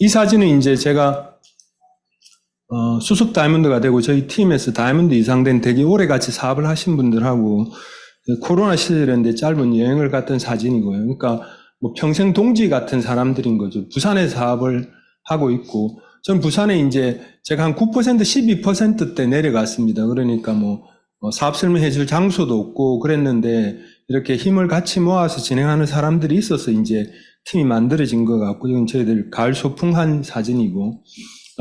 이 사진은 이제 제가 수석 다이아몬드가 되고 저희 팀에서 다이아몬드 이상 된 되게 오래 같이 사업을 하신 분들하고 코로나 시절인데 짧은 여행을 갔던 사진이고요. 그러니까 뭐 평생 동지 같은 사람들인 거죠. 부산에 사업을 하고 있고, 전 부산에 이제 제가 한 9%, 12%대 내려갔습니다. 그러니까 뭐 사업 설명해 줄 장소도 없고 그랬는데 이렇게 힘을 같이 모아서 진행하는 사람들이 있어서 이제 팀이 만들어진 것 같고, 이건 저희들 가을 소풍한 사진이고,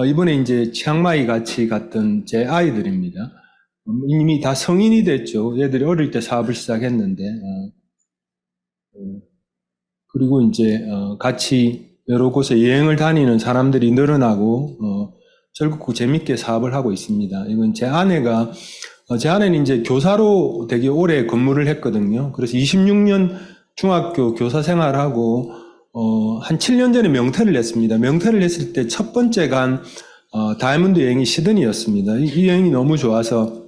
이번에 이제 치앙마이 같이 갔던 제 아이들입니다. 이미 다 성인이 됐죠. 얘들이 어릴 때 사업을 시작했는데, 그리고 이제 같이 여러 곳에 여행을 다니는 사람들이 늘어나고 즐겁고 재밌게 사업을 하고 있습니다. 이건 제 아내는 이제 교사로 되게 오래 근무를 했거든요. 그래서 26년 중학교 교사 생활하고 한 7년 전에 명퇴를 했습니다. 명퇴를 했을 때 첫 번째 간 다이아몬드 여행이 시드니였습니다. 이 여행이 너무 좋아서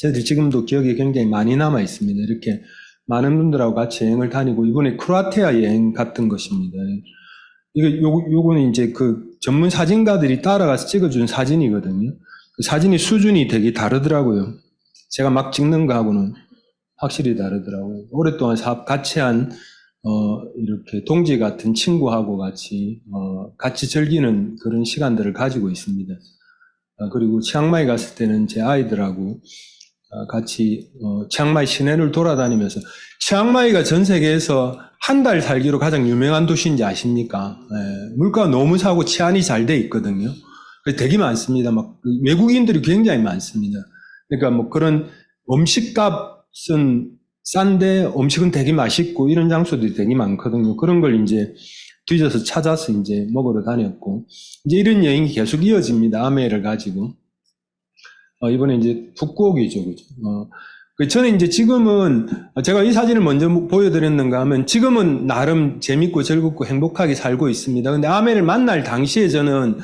저희들 지금도 기억에 굉장히 많이 남아 있습니다. 이렇게 많은 분들하고 같이 여행을 다니고, 이번에 크로아티아 여행 갔던 것입니다. 요거는 이제 그 전문 사진가들이 따라가서 찍어준 사진이거든요. 그 사진이 수준이 되게 다르더라고요. 제가 막 찍는 거하고는 확실히 다르더라고요. 오랫동안 사업 같이 한 이렇게 동지 같은 친구하고 같이 즐기는 그런 시간들을 가지고 있습니다. 그리고 치앙마이 갔을 때는 제 아이들하고 같이 치앙마이 시내를 돌아다니면서, 치앙마이가 전 세계에서 한 달 살기로 가장 유명한 도시인지 아십니까? 물가가 너무 싸고 치안이 잘 돼 있거든요. 되게 많습니다. 막 외국인들이 굉장히 많습니다. 그러니까 뭐 그런 음식값은 싼데 음식은 되게 맛있고 이런 장소들이 되게 많거든요. 그런 걸 이제 뒤져서 찾아서 이제 먹으러 다녔고, 이제 이런 여행이 계속 이어집니다. 아메를 가지고. 이번에 이제 북곡이죠, 그죠? 저는 이제 지금은, 제가 이 사진을 먼저 보여드렸는가 하면, 지금은 나름 재밌고 즐겁고 행복하게 살고 있습니다. 근데 아메를 만날 당시에 저는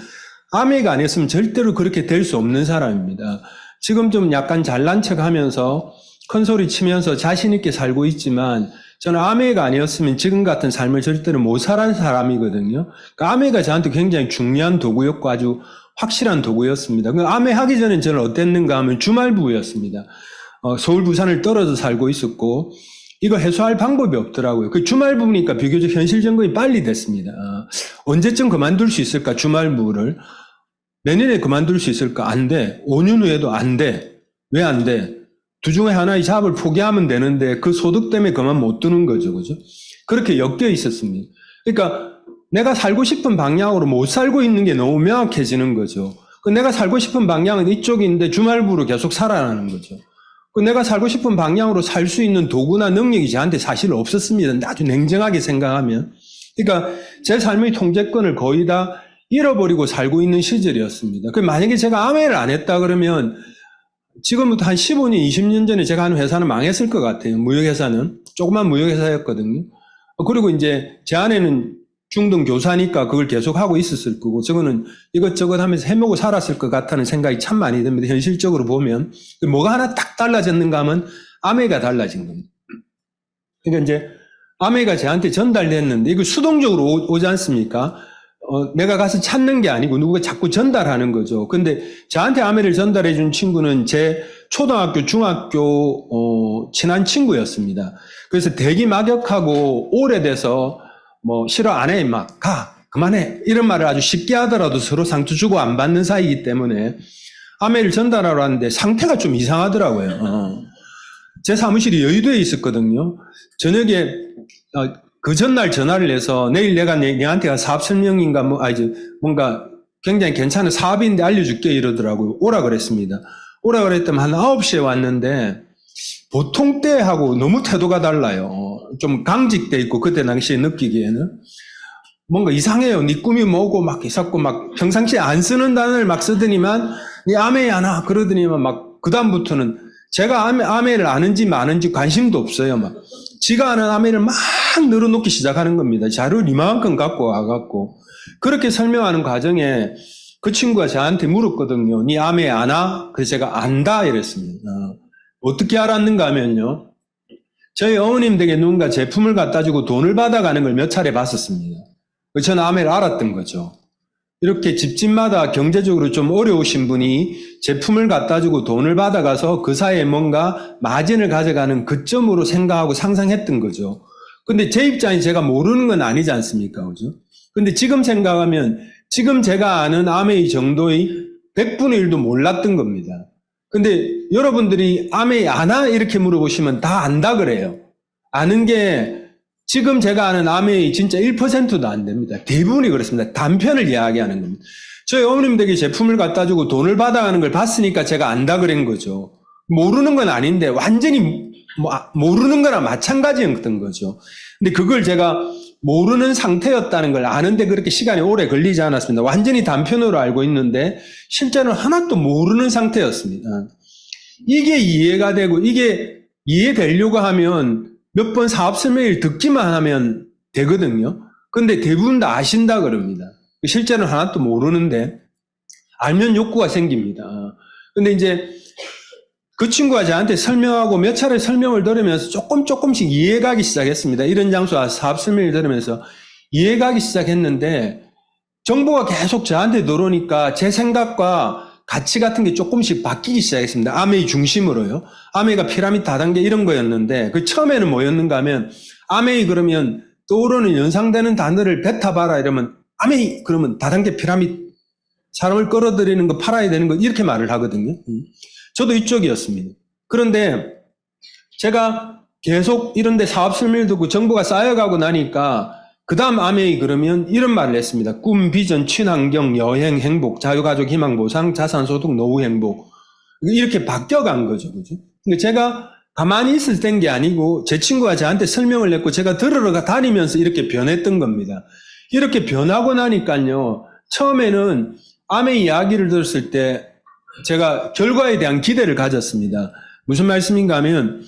아메가 아니었으면 절대로 그렇게 될 수 없는 사람입니다. 지금 좀 약간 잘난 척 하면서 큰 소리 치면서 자신있게 살고 있지만, 저는 아메가 아니었으면 지금 같은 삶을 절대로 못 살은 사람이거든요. 그러니까 아메가 저한테 굉장히 중요한 도구였고 아주 확실한 도구였습니다. 아메 하기 전에 저는 어땠는가 하면 주말부였습니다. 서울, 부산을 떨어져 살고 있었고, 이거 해소할 방법이 없더라고요. 그 주말부니까 비교적 현실 점검이 빨리 됐습니다. 언제쯤 그만둘 수 있을까, 주말부를? 내년에 그만둘 수 있을까? 안 돼. 5년 후에도 안 돼. 왜 안 돼? 두 중에 하나의 잡을 포기하면 되는데 그 소득 때문에 그만 못 두는 거죠. 그죠? 그렇게 엮여 있었습니다. 그러니까 내가 살고 싶은 방향으로 못 살고 있는 게 너무 명확해지는 거죠. 내가 살고 싶은 방향은 이쪽인데 주말부로 계속 살아나는 거죠. 내가 살고 싶은 방향으로 살 수 있는 도구나 능력이 저한테 사실 없었습니다. 아주 냉정하게 생각하면. 그러니까 제 삶의 통제권을 거의 다 잃어버리고 살고 있는 시절이었습니다. 만약에 제가 아메를 안 했다 그러면 지금부터 한 15년, 20년 전에 제가 하는 회사는 망했을 것 같아요. 무역회사는. 조그만 무역회사였거든요. 그리고 이제 제 아내는 중등 교사니까 그걸 계속 하고 있었을 거고, 저거는 이것저것 하면서 해먹고 살았을 것 같다는 생각이 참 많이 듭니다. 현실적으로 보면. 뭐가 하나 딱 달라졌는가 하면 아메가 달라진 겁니다. 그러니까 이제 아메가 저한테 전달됐는데, 이거 수동적으로 오지 않습니까? 내가 가서 찾는 게 아니고 누구가 자꾸 전달하는 거죠. 근데 저한테 아메를 전달해 준 친구는 제 초등학교, 중학교 친한 친구였습니다. 그래서 되게 막역하고 오래돼서 뭐 싫어 안 해, 막 가, 그만해 이런 말을 아주 쉽게 하더라도 서로 상처 주고 안 받는 사이이기 때문에 아메를 전달하러 왔는데 상태가 좀 이상하더라고요. 제 사무실이 여의도에 있었거든요. 저녁에 그 전날 전화를 해서 내일 내가 너한테 사업 설명인가 뭔가 굉장히 괜찮은 사업인데 알려줄게 이러더라고요. 오라 그랬습니다. 오라 그랬더니 한 9시에 왔는데 보통 때하고 너무 태도가 달라요. 좀 강직돼 있고, 그때 당시에 느끼기에는 뭔가 이상해요. 네 꿈이 뭐고 막 있었고, 막 평상시에 안 쓰는 단어를 막 쓰더니만 네 아메야 나 그러더니만 막 그다음부터는 제가 아메를 아는지 마는지 관심도 없어요. 막 지가 아는 아메를 막 늘어놓기 시작하는 겁니다. 자료를 이만큼 갖고 와갖고. 그렇게 설명하는 과정에 그 친구가 저한테 물었거든요. 네 아메 아나? 그래서 제가 안다 이랬습니다. 어떻게 알았는가 하면요, 저희 어머님 댁에 누군가 제품을 갖다 주고 돈을 받아가는 걸 몇 차례 봤었습니다. 저는 아메를 알았던 거죠. 이렇게 집집마다 경제적으로 좀 어려우신 분이 제품을 갖다 주고 돈을 받아가서 그 사이에 뭔가 마진을 가져가는 그 점으로 생각하고 상상했던 거죠. 근데 제 입장이 제가 모르는 건 아니지 않습니까? 그죠? 근데 지금 생각하면 지금 제가 아는 아메이 정도의 100분의 1도 몰랐던 겁니다. 근데 여러분들이 아메이 아나? 이렇게 물어보시면 다 안다 그래요. 아는 게 지금 제가 아는 아메이 진짜 1%도 안 됩니다. 대부분이 그렇습니다. 단편을 이야기하는 겁니다. 저희 어머님들에게 제품을 갖다 주고 돈을 받아가는 걸 봤으니까 제가 안다 그런 거죠. 모르는 건 아닌데 완전히 모르는 거나 마찬가지였던 거죠. 근데 그걸 제가 모르는 상태였다는 걸 아는데 그렇게 시간이 오래 걸리지 않았습니다. 완전히 단편으로 알고 있는데 실제로는 하나도 모르는 상태였습니다. 이게 이해가 되고 이게 이해되려고 하면 몇 번 사업 설명을 듣기만 하면 되거든요. 근데 대부분 다 아신다 그럽니다. 실제로는 하나도 모르는데 알면 욕구가 생깁니다. 근데 이제 그 친구가 저한테 설명하고 몇 차례 설명을 들으면서 조금씩 이해가기 시작했습니다. 이런 장소 사업 설명을 들으면서 이해가기 시작했는데 정보가 계속 저한테 들어오니까 제 생각과 가치 같은 게 조금씩 바뀌기 시작했습니다. 아메이 중심으로요. 아메이가 피라미드 다단계 이런 거였는데 그 처음에는 뭐였는가 하면 아메이 그러면 떠오르는 연상되는 단어를 뱉어봐라 이러면 아메이 그러면 다단계 피라미드 사람을 끌어들이는 거 팔아야 되는 거 이렇게 말을 하거든요. 저도 이쪽이었습니다. 그런데 제가 계속 이런 데 사업 설명을 듣고 정보가 쌓여가고 나니까 그 다음 아메이 그러면 이런 말을 했습니다. 꿈, 비전, 친환경, 여행, 행복, 자유가족, 희망, 보상, 자산소득, 노후, 행복. 이렇게 바뀌어간 거죠. 그죠? 근데 제가 가만히 있을 땐 게 아니고 제 친구가 저한테 설명을 했고 제가 들으러 다니면서 이렇게 변했던 겁니다. 이렇게 변하고 나니까요. 처음에는 아메이 이야기를 들었을 때 제가 결과에 대한 기대를 가졌습니다. 무슨 말씀인가 하면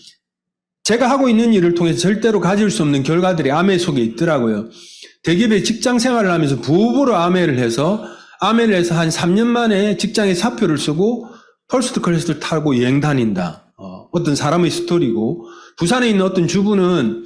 제가 하고 있는 일을 통해서 절대로 가질 수 없는 결과들이 아메 속에 있더라고요. 대기업에 직장 생활을 하면서 부업으로 아메를 해서 한 3년 만에 직장에 사표를 쓰고 퍼스트 클래스를 타고 여행 다닌다. 어떤 사람의 스토리고 부산에 있는 어떤 주부는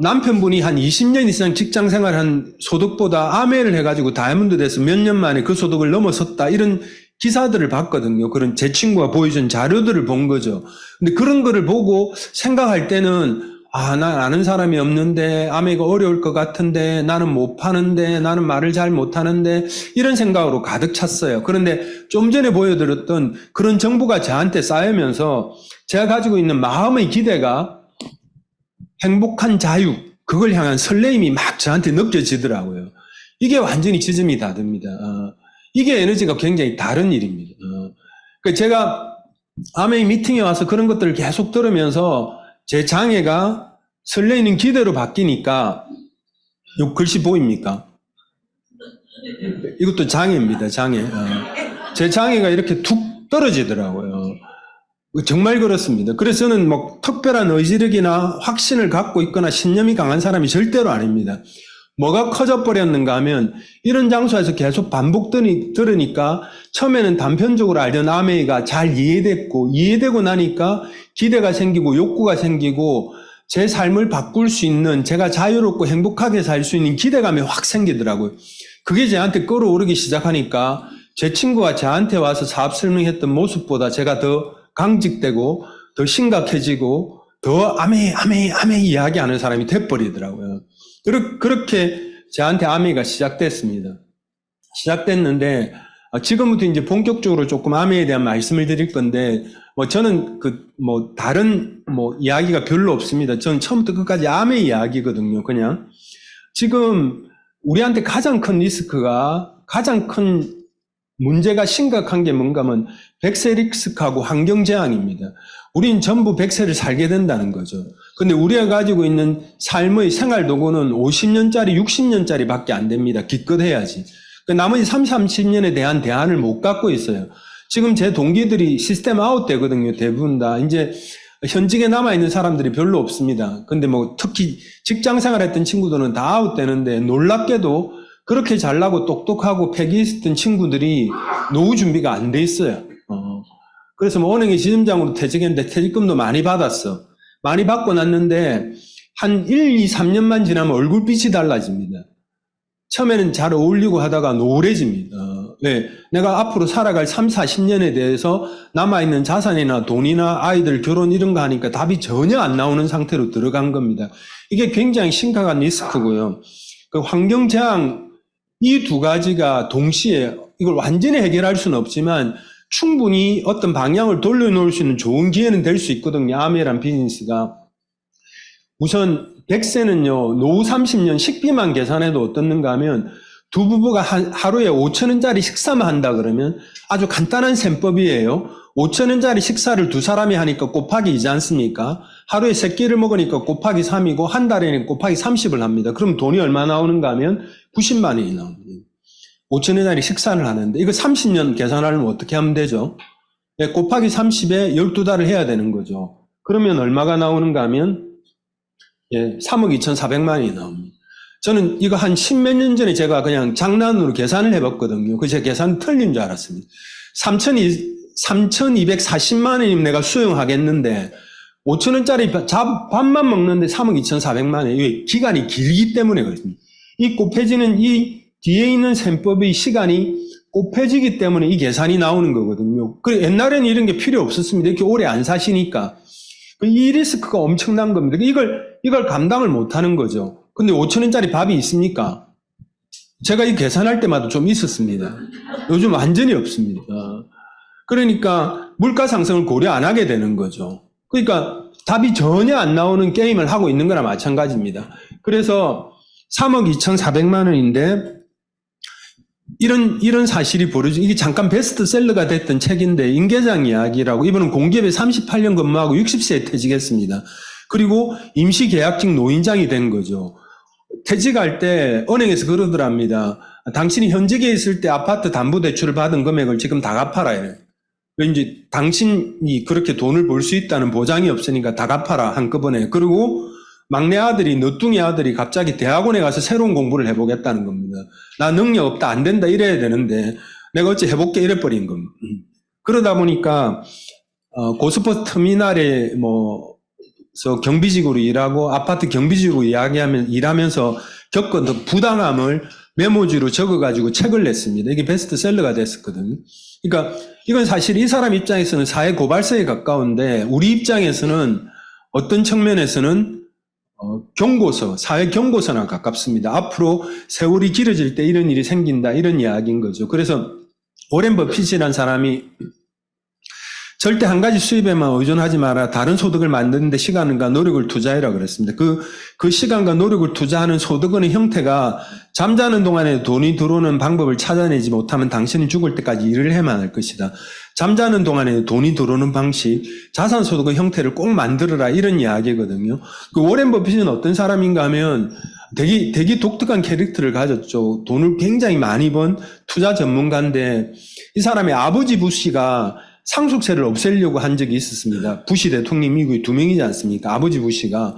남편분이 한 20년 이상 직장 생활한 소득보다 아메를 해가지고 다이아몬드 돼서 몇 년 만에 그 소득을 넘어섰다. 이런 기사들을 봤거든요. 그런 제 친구가 보여준 자료들을 본 거죠. 근데 그런 거를 보고 생각할 때는 난 아는 사람이 없는데 아메가 어려울 것 같은데 나는 못 파는데 나는 말을 잘 못하는데 이런 생각으로 가득 찼어요. 그런데 좀 전에 보여드렸던 그런 정보가 저한테 쌓이면서 제가 가지고 있는 마음의 기대가 행복한 자유 그걸 향한 설레임이 막 저한테 느껴지더라고요. 이게 완전히 지점이 다릅니다. 이게 에너지가 굉장히 다른 일입니다. 제가 아메이 미팅에 와서 그런 것들을 계속 들으면서 제 장애가 설레이는 기대로 바뀌니까 이 글씨 보입니까? 이것도 장애입니다. 장애. 제 장애가 이렇게 툭 떨어지더라고요. 정말 그렇습니다. 그래서 저는 뭐 특별한 의지력이나 확신을 갖고 있거나 신념이 강한 사람이 절대로 아닙니다. 뭐가 커져 버렸는가 하면 이런 장소에서 계속 반복 들으니까 처음에는 단편적으로 알던 아메이가 잘 이해되고 나니까 기대가 생기고 욕구가 생기고 제 삶을 바꿀 수 있는 제가 자유롭고 행복하게 살 수 있는 기대감이 확 생기더라고요. 그게 저한테 끌어오르기 시작하니까 제 친구가 저한테 와서 사업 설명했던 모습보다 제가 더 강직되고 더 심각해지고 더 아메이 이야기하는 사람이 돼버리더라고요. 그렇게 저한테 아메이가 시작됐습니다. 시작됐는데 지금부터 이제 본격적으로 조금 아메이에 대한 말씀을 드릴 건데 저는 다른 이야기가 별로 없습니다. 저는 처음부터 끝까지 아메이 이야기거든요. 그냥 지금 우리한테 가장 큰 리스크가 가장 큰 문제가 심각한 게 뭔가 하면 100세 리스크하고 환경 재앙입니다. 우린 전부 100세를 살게 된다는 거죠. 근데 우리가 가지고 있는 삶의 생활 도구는 50년짜리, 60년짜리 밖에 안 됩니다. 기껏해야지. 나머지 30년에 대한 대안을 못 갖고 있어요. 지금 제 동기들이 시스템 아웃 되거든요. 대부분 다. 이제 현직에 남아있는 사람들이 별로 없습니다. 근데 특히 직장 생활했던 친구들은 다 아웃 되는데 놀랍게도 그렇게 잘나고 똑똑하고 패기 있었던 친구들이 노후 준비가 안 돼 있어요. 그래서 은행에 지점장으로 퇴직했는데 퇴직금도 많이 받았어. 많이 받고 났는데 한 1, 2, 3년만 지나면 얼굴빛이 달라집니다. 처음에는 잘 어울리고 하다가 노후해집니다. 왜? 내가 앞으로 살아갈 3, 40년에 대해서 남아있는 자산이나 돈이나 아이들 결혼 이런 거 하니까 답이 전혀 안 나오는 상태로 들어간 겁니다. 이게 굉장히 심각한 리스크고요. 그 환경재앙 이 두 가지가 동시에 이걸 완전히 해결할 수는 없지만 충분히 어떤 방향을 돌려놓을 수 있는 좋은 기회는 될 수 있거든요. 아메란 비즈니스가. 우선 100세는요, 노후 30년 식비만 계산해도 어떻는가 하면 두 부부가 하루에 5,000원짜리 식사만 한다 그러면 아주 간단한 셈법이에요. 5,000원짜리 식사를 두 사람이 하니까 곱하기 2지 않습니까? 하루에 3끼를 먹으니까 곱하기 3이고 한 달에는 곱하기 30을 합니다. 그럼 돈이 얼마 나오는가 하면 90만 원이 나옵니다. 5,000원짜리 식사를 하는데 이거 30년 계산하려면 어떻게 하면 되죠? 네, 곱하기 30에 12달을 해야 되는 거죠. 그러면 얼마가 나오는가 하면 3억 2,400만 원이 나옵니다. 저는 이거 한 10몇 년 전에 제가 그냥 장난으로 계산을 해봤거든요. 그래서 제 계산 틀린 줄 알았습니다. 3,240만 원이면 내가 수용하겠는데 5,000원짜리 밥만 먹는데 3억 2,400만 원. 이게 기간이 길기 때문에 그렇습니다. 이 곱해지는 이 뒤에 있는 셈법의 시간이 곱해지기 때문에 이 계산이 나오는 거거든요. 그 옛날에는 이런 게 필요 없었습니다. 이렇게 오래 안 사시니까. 이 리스크가 엄청난 겁니다. 이걸 감당을 못 하는 거죠. 근데 5,000원짜리 밥이 있습니까? 제가 이 계산할 때마다 좀 있었습니다. 요즘 완전히 없습니다. 그러니까 물가 상승을 고려 안 하게 되는 거죠. 그러니까 답이 전혀 안 나오는 게임을 하고 있는 거나 마찬가지입니다. 그래서 3억 2,400만 원인데 이런 사실이 벌어지고 이게 잠깐 베스트셀러가 됐던 책인데 임계장 이야기라고 이분은 공기업에 38년 근무하고 60세에 퇴직했습니다. 그리고 임시계약직 노인장이 된 거죠. 퇴직할 때 은행에서 그러더랍니다. 당신이 현직에 있을 때 아파트 담보대출을 받은 금액을 지금 다 갚아라. 이래. 왠지 당신이 그렇게 돈을 벌 수 있다는 보장이 없으니까 다 갚아라 한꺼번에. 그리고 막내 아들이 너뚱이 아들이 갑자기 대학원에 가서 새로운 공부를 해보겠다는 겁니다. 나 능력 없다 안 된다 이래야 되는데 내가 어찌 해볼게 이래버린 겁니다. 그러다 보니까 고스포 터미널에 경비직으로 일하고 아파트 경비직으로 일하면서 겪은 부당함을 메모지로 적어가지고 책을 냈습니다. 이게 베스트셀러가 됐었거든요. 그러니까 이건 사실 이 사람 입장에서는 사회 고발서에 가까운데 우리 입장에서는 어떤 측면에서는 경고서, 사회 경고서나 가깝습니다. 앞으로 세월이 길어질 때 이런 일이 생긴다 이런 이야기인 거죠. 그래서 워렌 버핏이라는 사람이 절대 한 가지 수입에만 의존하지 마라. 다른 소득을 만드는 데 시간과 노력을 투자해라 그랬습니다. 그 시간과 노력을 투자하는 소득의 형태가 잠자는 동안에 돈이 들어오는 방법을 찾아내지 못하면 당신은 죽을 때까지 일을 해야만 할 것이다. 잠자는 동안에 돈이 들어오는 방식, 자산소득의 형태를 꼭 만들어라 이런 이야기거든요. 그 워렌 버핏은 어떤 사람인가 하면 되게 독특한 캐릭터를 가졌죠. 돈을 굉장히 많이 번 투자 전문가인데 이 사람의 아버지 부시가 상속세를 없애려고 한 적이 있었습니다. 부시 대통령 미국에 2명이지 않습니까? 아버지 부시가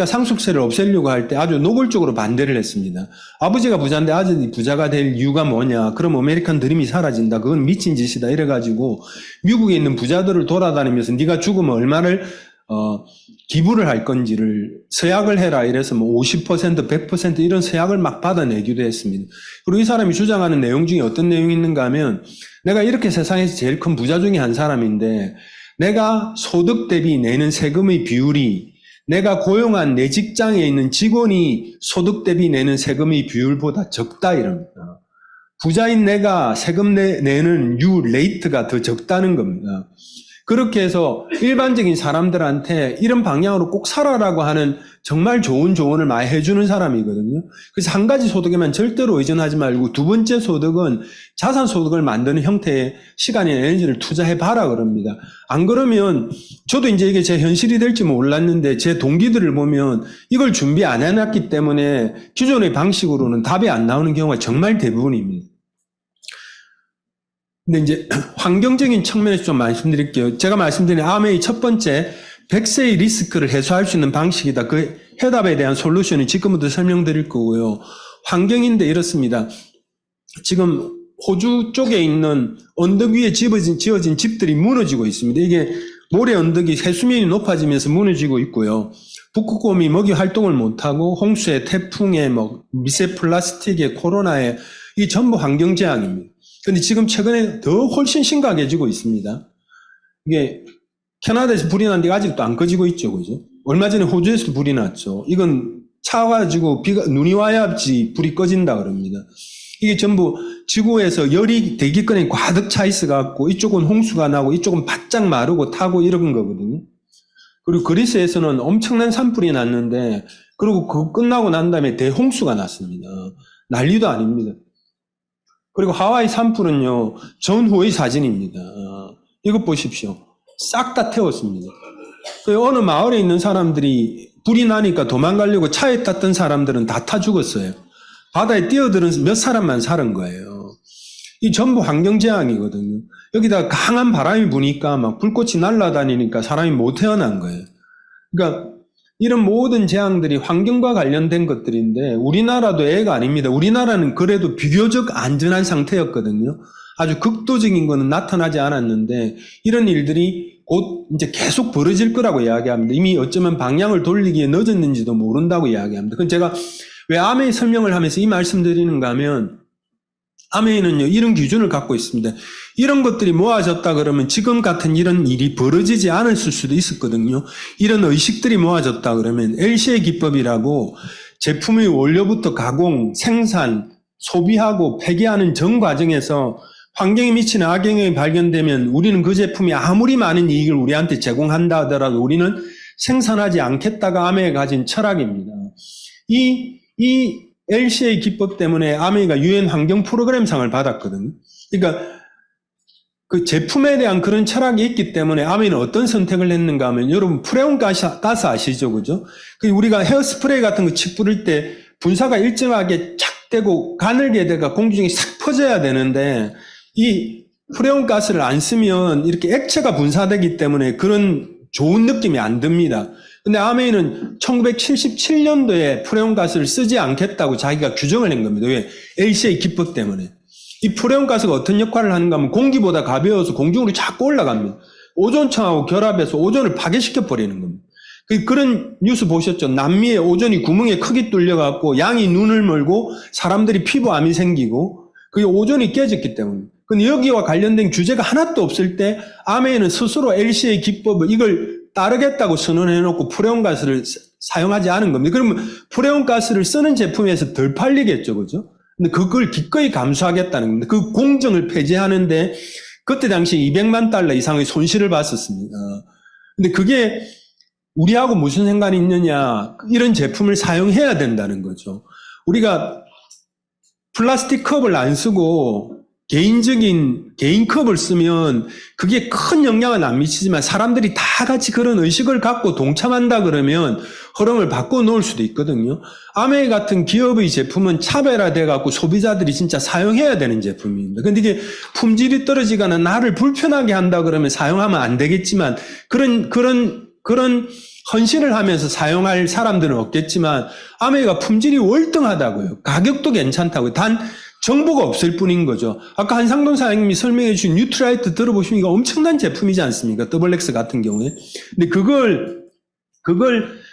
상속세를 없애려고 할 때 아주 노골적으로 반대를 했습니다. 아버지가 부자인데 아들이 부자가 될 이유가 뭐냐? 그럼 아메리칸 드림이 사라진다. 그건 미친 짓이다. 이래가지고 미국에 있는 부자들을 돌아다니면서 네가 죽으면 얼마를 기부를 할 건지를 서약을 해라. 이래서 50%, 100% 이런 서약을 막 받아내기도 했습니다. 그리고 이 사람이 주장하는 내용 중에 어떤 내용이 있는가 하면 내가 이렇게 세상에서 제일 큰 부자 중에 한 사람인데 내가 소득 대비 내는 세금의 비율이 내가 고용한 내 직장에 있는 직원이 소득 대비 내는 세금의 비율보다 적다 이럽니다. 부자인 내가 세금 내는 레이트가 더 적다는 겁니다. 그렇게 해서 일반적인 사람들한테 이런 방향으로 꼭 살아라고 하는 정말 좋은 조언을 많이 해주는 사람이거든요. 그래서 한 가지 소득에만 절대로 의존하지 말고 두 번째 소득은 자산 소득을 만드는 형태의 시간이나 에너지를 투자해봐라 그럽니다. 안 그러면 저도 이제 이게 제 현실이 될지 몰랐는데 제 동기들을 보면 이걸 준비 안 해놨기 때문에 기존의 방식으로는 답이 안 나오는 경우가 정말 대부분입니다. 근데 이제 환경적인 측면에서 좀 말씀드릴게요. 제가 말씀드린 아메의 첫 번째 100세의 리스크를 해소할 수 있는 방식이다. 그 해답에 대한 솔루션은 지금부터 설명드릴 거고요. 환경인데 이렇습니다. 지금 호주 쪽에 있는 언덕 위에 지어진 집들이 무너지고 있습니다. 이게 모래 언덕이 해수면이 높아지면서 무너지고 있고요. 북극곰이 먹이 활동을 못하고 홍수에 태풍에 뭐 미세 플라스틱에 코로나에 이 전부 환경재앙입니다. 근데 지금 최근에 더 훨씬 심각해지고 있습니다. 이게 캐나다에서 불이 난 데가 아직도 안 꺼지고 있죠, 그죠? 얼마 전에 호주에서도 불이 났죠. 이건 차가지고 눈이 와야지 불이 꺼진다 그럽니다. 이게 전부 지구에서 열이 대기권에 가득 차 있어갖고 이쪽은 홍수가 나고 이쪽은 바짝 마르고 타고 이런 거거든요. 그리고 그리스에서는 엄청난 산불이 났는데, 그리고 그거 끝나고 난 다음에 대홍수가 났습니다. 난리도 아닙니다. 그리고 하와이 산불은요, 전후의 사진입니다. 이것 보십시오. 싹 다 태웠습니다. 어느 마을에 있는 사람들이 불이 나니까 도망가려고 차에 탔던 사람들은 다 타 죽었어요. 바다에 뛰어들은 몇 사람만 살은 거예요. 이 전부 환경재앙이거든요. 여기다 강한 바람이 부니까 막 불꽃이 날아다니니까 사람이 못 태어난 거예요. 그러니까 이런 모든 재앙들이 환경과 관련된 것들인데 우리나라도 애가 아닙니다. 우리나라는 그래도 비교적 안전한 상태였거든요. 아주 극도적인 거는 나타나지 않았는데 이런 일들이 곧 이제 계속 벌어질 거라고 이야기합니다. 이미 어쩌면 방향을 돌리기에 늦었는지도 모른다고 이야기합니다. 그건 제가 왜 아메이 설명을 하면서 이 말씀 드리는가 하면 아메이는요, 이런 기준을 갖고 있습니다. 이런 것들이 모아졌다 그러면 지금 같은 이런 일이 벌어지지 않았을 수도 있었거든요. 이런 의식들이 모아졌다 그러면 LCA 기법이라고 제품의 원료부터 가공, 생산, 소비하고 폐기하는 전 과정에서 환경에 미치는 악영향이 발견되면 우리는 그 제품이 아무리 많은 이익을 우리한테 제공한다 하더라도 우리는 생산하지 않겠다가 아메이가 가진 철학입니다. 이 LCA 기법 때문에 아메이가 UN 환경 프로그램상을 받았거든요. 그러니까 그 제품에 대한 그런 철학이 있기 때문에 아메이는 어떤 선택을 했는가 하면 여러분 프레온 가스 아시죠? 그죠? 우리가 헤어스프레이 같은 거 칙 뿌릴 때 분사가 일정하게 착 되고 가늘게 돼가 공기 중에 싹 퍼져야 되는데 이 프레온 가스를 안 쓰면 이렇게 액체가 분사되기 때문에 그런 좋은 느낌이 안 듭니다. 근데 아메이는 1977년도에 프레온 가스를 쓰지 않겠다고 자기가 규정을 한 겁니다. 왜? LCA 기법 때문에. 이 프레온 가스가 어떤 역할을 하는가 하면 공기보다 가벼워서 공중으로 자꾸 올라갑니다. 오존층하고 결합해서 오존을 파괴시켜 버리는 겁니다. 그런 뉴스 보셨죠? 남미의 오존이 구멍에 크게 뚫려갖고 양이 눈을 멀고 사람들이 피부암이 생기고 그게 오존이 깨졌기 때문에. 근데 여기와 관련된 규제가 하나도 없을 때 아메이는 스스로 LCA 기법을 이걸 따르겠다고 선언해놓고 프레온 가스를 사용하지 않은 겁니다. 그러면 프레온 가스를 쓰는 제품에서 덜 팔리겠죠, 그죠? 근데 그걸 기꺼이 감수하겠다는 겁니다. 그 공정을 폐지하는데 그때 당시 $200만 이상의 손실을 봤었습니다. 근데 그게 우리하고 무슨 상관이 있느냐? 이런 제품을 사용해야 된다는 거죠. 우리가 플라스틱 컵을 안 쓰고 개인 컵을 쓰면 그게 큰 영향은 안 미치지만 사람들이 다 같이 그런 의식을 갖고 동참한다 그러면 흐름을 바꿔 놓을 수도 있거든요. 아메이 같은 기업의 제품은 차별화돼 갖고 소비자들이 진짜 사용해야 되는 제품입니다. 근데 이게 품질이 떨어지거나 나를 불편하게 한다 그러면 사용하면 안 되겠지만 그런 헌신을 하면서 사용할 사람들은 없겠지만 아메이가 품질이 월등하다고요. 가격도 괜찮다고요. 단 정보가 없을 뿐인 거죠. 아까 한상돈 사장님이 설명해 주신 뉴트라이트 들어보시면 이거 엄청난 제품이지 않습니까? 더블엑스 같은 경우에. 근데 그걸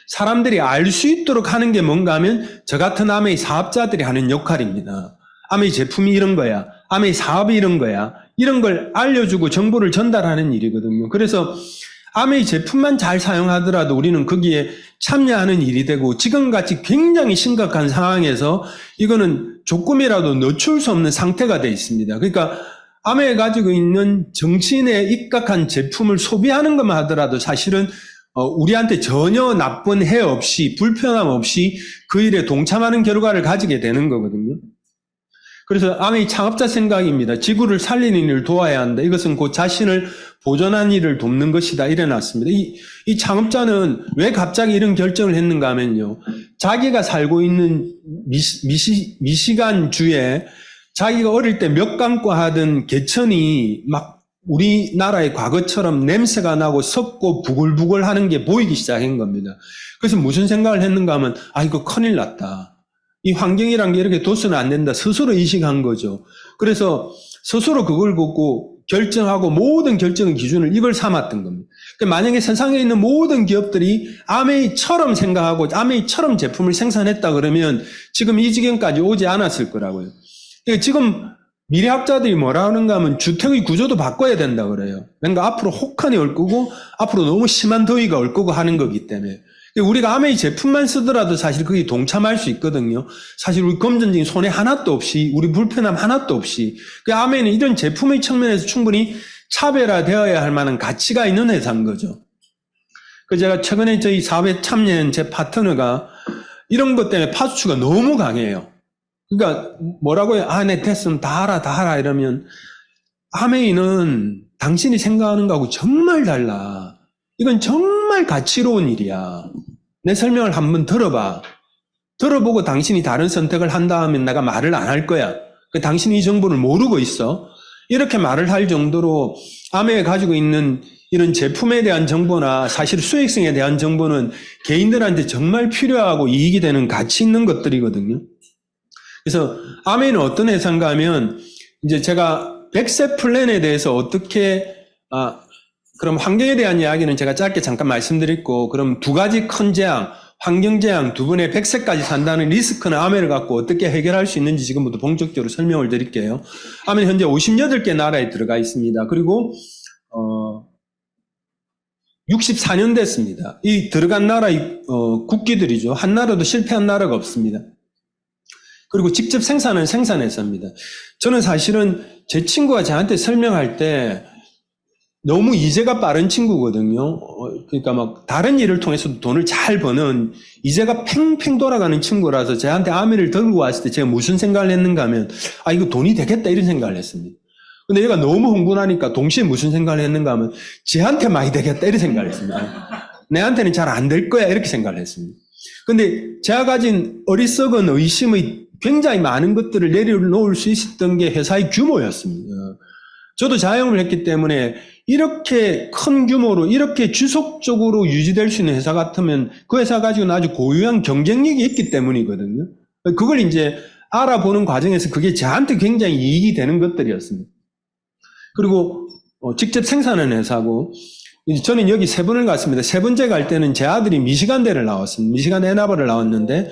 사람들이 알 수 있도록 하는 게 뭔가 하면 저 같은 아메이 사업자들이 하는 역할입니다. 아메이 제품이 이런 거야. 아메이 사업이 이런 거야. 이런 걸 알려주고 정보를 전달하는 일이거든요. 그래서 아메이 제품만 잘 사용하더라도 우리는 거기에 참여하는 일이 되고 지금같이 굉장히 심각한 상황에서 이거는 조금이라도 늦출 수 없는 상태가 되어 있습니다. 그러니까 아메이 가지고 있는 정신에 입각한 제품을 소비하는 것만 하더라도 사실은 우리한테 전혀 나쁜 해 없이 불편함 없이 그 일에 동참하는 결과를 가지게 되는 거거든요. 그래서 아메이 창업자 생각입니다. 지구를 살리는 일을 도와야 한다. 이것은 곧 자신을 보존한 일을 돕는 것이다. 이래놨습니다. 이 창업자는 왜 갑자기 이런 결정을 했는가 하면요. 자기가 살고 있는 미시간주에 자기가 어릴 때 몇 감고 하던 개천이 막 우리나라의 과거처럼 냄새가 나고 섭고 부글부글 하는 게 보이기 시작한 겁니다. 그래서 무슨 생각을 했는가 하면 이거 큰일 났다. 이 환경이란 게 이렇게 둬서는 안 된다. 스스로 인식한 거죠. 그래서 스스로 그걸 보고 결정하고 모든 결정의 기준을 이걸 삼았던 겁니다. 그러니까 만약에 세상에 있는 모든 기업들이 아메이처럼 생각하고 아메이처럼 제품을 생산했다 그러면 지금 이 지경까지 오지 않았을 거라고요. 그러니까 지금 미래학자들이 뭐라 하는가 하면 주택의 구조도 바꿔야 된다 그래요. 그러니까 앞으로 혹한이 올 거고 앞으로 너무 심한 더위가 올 거고 하는 거기 때문에. 우리가 아메이 제품만 쓰더라도 사실 거기 동참할 수 있거든요. 사실 우리 금전적인 손해 하나도 없이, 우리 불편함 하나도 없이. 아메이는 이런 제품의 측면에서 충분히 차별화되어야 할 만한 가치가 있는 회사인 거죠. 제가 최근에 저희 사업에 참여한 제 파트너가 이런 것 때문에 파수추가 너무 강해요. 그러니까 뭐라고요? 네, 됐으면 다 하라 이러면 아메이는 당신이 생각하는 거하고 정말 달라. 이건 정말 가치로운 일이야. 내 설명을 한번 들어봐. 들어보고 당신이 다른 선택을 한다면 내가 말을 안 할 거야. 당신이 이 정보를 모르고 있어. 이렇게 말을 할 정도로 아메이가 가지고 있는 이런 제품에 대한 정보나 사실 수익성에 대한 정보는 개인들한테 정말 필요하고 이익이 되는 가치 있는 것들이거든요. 그래서 아메이는 어떤 회사인가 하면 이제 제가 100세 플랜에 대해서 어떻게 그럼 환경에 대한 이야기는 제가 짧게 잠깐 말씀드렸고, 그럼 두 가지 큰 재앙, 환경 재앙 두 분의 100세까지 산다는 리스크는 아메이를 갖고 어떻게 해결할 수 있는지 지금부터 본격적으로 설명을 드릴게요. 아메이는 현재 58개 나라에 들어가 있습니다. 그리고 64년 됐습니다. 이 들어간 나라의 국기들이죠. 한 나라도 실패한 나라가 없습니다. 그리고 직접 생산은 생산회사입니다. 저는 사실은 제 친구가 저한테 설명할 때 너무 이제가 빠른 친구거든요. 그러니까 막 다른 일을 통해서도 돈을 잘 버는 이제가 팽팽 돌아가는 친구라서 저한테 아메이를 들고 왔을 때 제가 무슨 생각을 했는가 하면 이거 돈이 되겠다 이런 생각을 했습니다. 근데 얘가 너무 흥분하니까 동시에 무슨 생각을 했는가 하면 쟤한테 많이 되겠다 이런 생각을 했습니다. 내한테는 잘 안 될 거야 이렇게 생각을 했습니다. 근데 제가 가진 어리석은 의심의 굉장히 많은 것들을 내려놓을 수 있었던 게 회사의 규모였습니다. 저도 자영업을 했기 때문에 이렇게 큰 규모로 이렇게 지속적으로 유지될 수 있는 회사 같으면 그 회사 가지고는 아주 고유한 경쟁력이 있기 때문이거든요. 그걸 이제 알아보는 과정에서 그게 저한테 굉장히 이익이 되는 것들이었습니다. 그리고 직접 생산하는 회사고, 저는 여기 세 번을 갔습니다. 세 번째 갈 때는 제 아들이 미시간대를 나왔습니다. 미시간 애나바를 나왔는데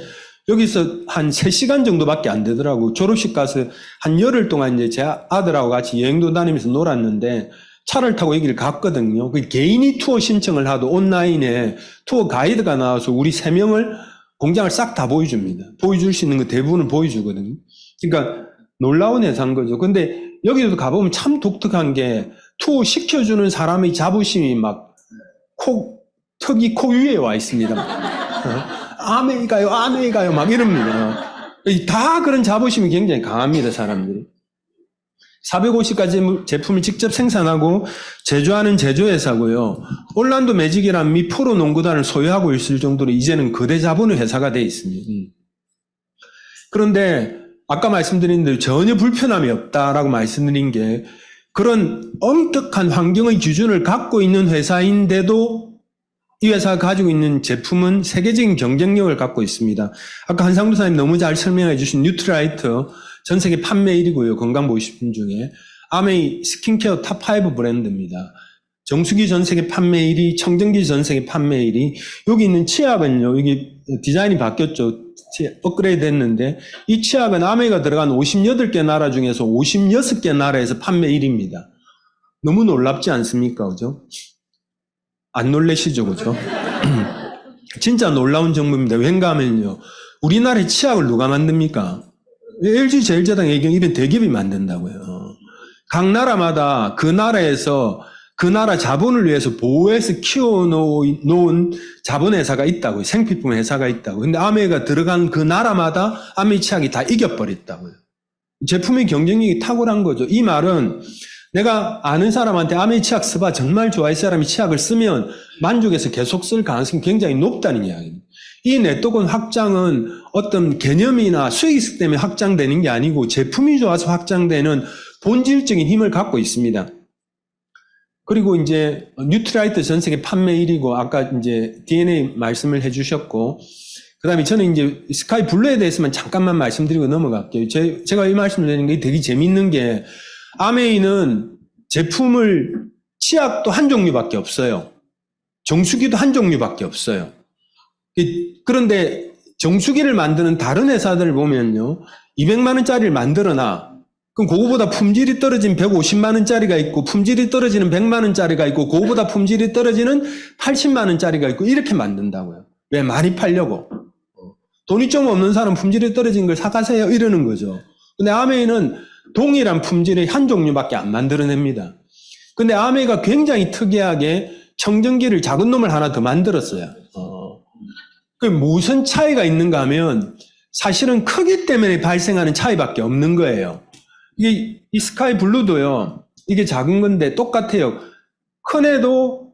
여기서 한 3시간 정도밖에 안 되더라고요. 졸업식 가서 한 열흘 동안 이제 제 아들하고 같이 여행도 다니면서 놀았는데 차를 타고 여기를 갔거든요. 그 개인이 투어 신청을 하도 온라인에 투어 가이드가 나와서 우리 3명을 공장을 싹 다 보여줍니다. 보여줄 수 있는 거 대부분을 보여주거든요. 그러니까 놀라운 회사인 거죠. 근데 여기도 가보면 참 독특한 게 투어 시켜주는 사람의 자부심이 막 턱이 코 위에 와 있습니다. 아메이가요 막 이럽니다. 다 그런 자부심이 굉장히 강합니다, 사람들이. 450가지 제품을 직접 생산하고 제조하는 제조회사고요. 올란도 매직이란 미 프로 농구단을 소유하고 있을 정도로 이제는 거대 자본의 회사가 되어 있습니다. 그런데 아까 말씀드린 대로 전혀 불편함이 없다라고 말씀드린 게 그런 엄격한 환경의 기준을 갖고 있는 회사인데도 이 회사가 가지고 있는 제품은 세계적인 경쟁력을 갖고 있습니다. 아까 한상도 사장님 너무 잘 설명해 주신 뉴트라이트 전 세계 판매 1위고요. 건강보식품 중에. 아메이 스킨케어 탑5 브랜드입니다. 정수기 전 세계 판매 1위, 청정기 전 세계 판매 1위. 여기 있는 치약은요. 여기 디자인이 바뀌었죠. 업그레이드 됐는데 이 치약은 아메이가 들어간 58개 나라 중에서 56개 나라에서 판매 1위입니다. 너무 놀랍지 않습니까? 그죠? 안 놀라시죠? 그죠? 진짜 놀라운 정보입니다. 왠가 하면요. 우리나라의 치약을 누가 만듭니까? LG 제일제당 애경 이런 대기업이 만든다고요. 각 나라마다 그 나라에서 그 나라 자본을 위해서 보호해서 키워놓은 자본회사가 있다고요. 생필품 회사가 있다고. 근데 아메이가 들어간 그 나라마다 아메이 치약이 다 이겨버렸다고요. 제품의 경쟁력이 탁월한 거죠. 이 말은 내가 아는 사람한테 아메이 치약 써봐 정말 좋아할 사람이 치약을 쓰면 만족해서 계속 쓸 가능성이 굉장히 높다는 이야기입니다. 이 네트워크 확장은 어떤 개념이나 수익 때문에 확장되는 게 아니고 제품이 좋아서 확장되는 본질적인 힘을 갖고 있습니다. 그리고 이제 뉴트라이트 전 세계 판매 1위고 아까 이제 DNA 말씀을 해주셨고 그다음에 저는 이제 스카이 블루에 대해서만 잠깐만 말씀드리고 넘어갈게요. 제가 이 말씀을 드리는 게 되게 재밌는 게 아메이는 제품을 치약도 한 종류밖에 없어요. 정수기도 한 종류밖에 없어요. 그런데 정수기를 만드는 다른 회사들을 보면요, 200만 원짜리를 만들어놔. 그럼 그거보다 품질이 떨어진 150만 원짜리가 있고, 품질이 떨어지는 100만 원짜리가 있고, 그거보다 품질이 떨어지는 80만 원짜리가 있고, 이렇게 만든다고요. 왜? 많이 팔려고. 돈이 좀 없는 사람 품질이 떨어진 걸 사가세요, 이러는 거죠. 근데 아메이는 동일한 품질의 한 종류밖에 안 만들어냅니다. 근데 아메이가 굉장히 특이하게 청정기를 작은 놈을 하나 더 만들었어요. 그 무슨 차이가 있는가 하면 사실은 크기 때문에 발생하는 차이밖에 없는 거예요. 이게 이 스카이 블루도요, 이게 작은 건데 똑같아요. 큰 애도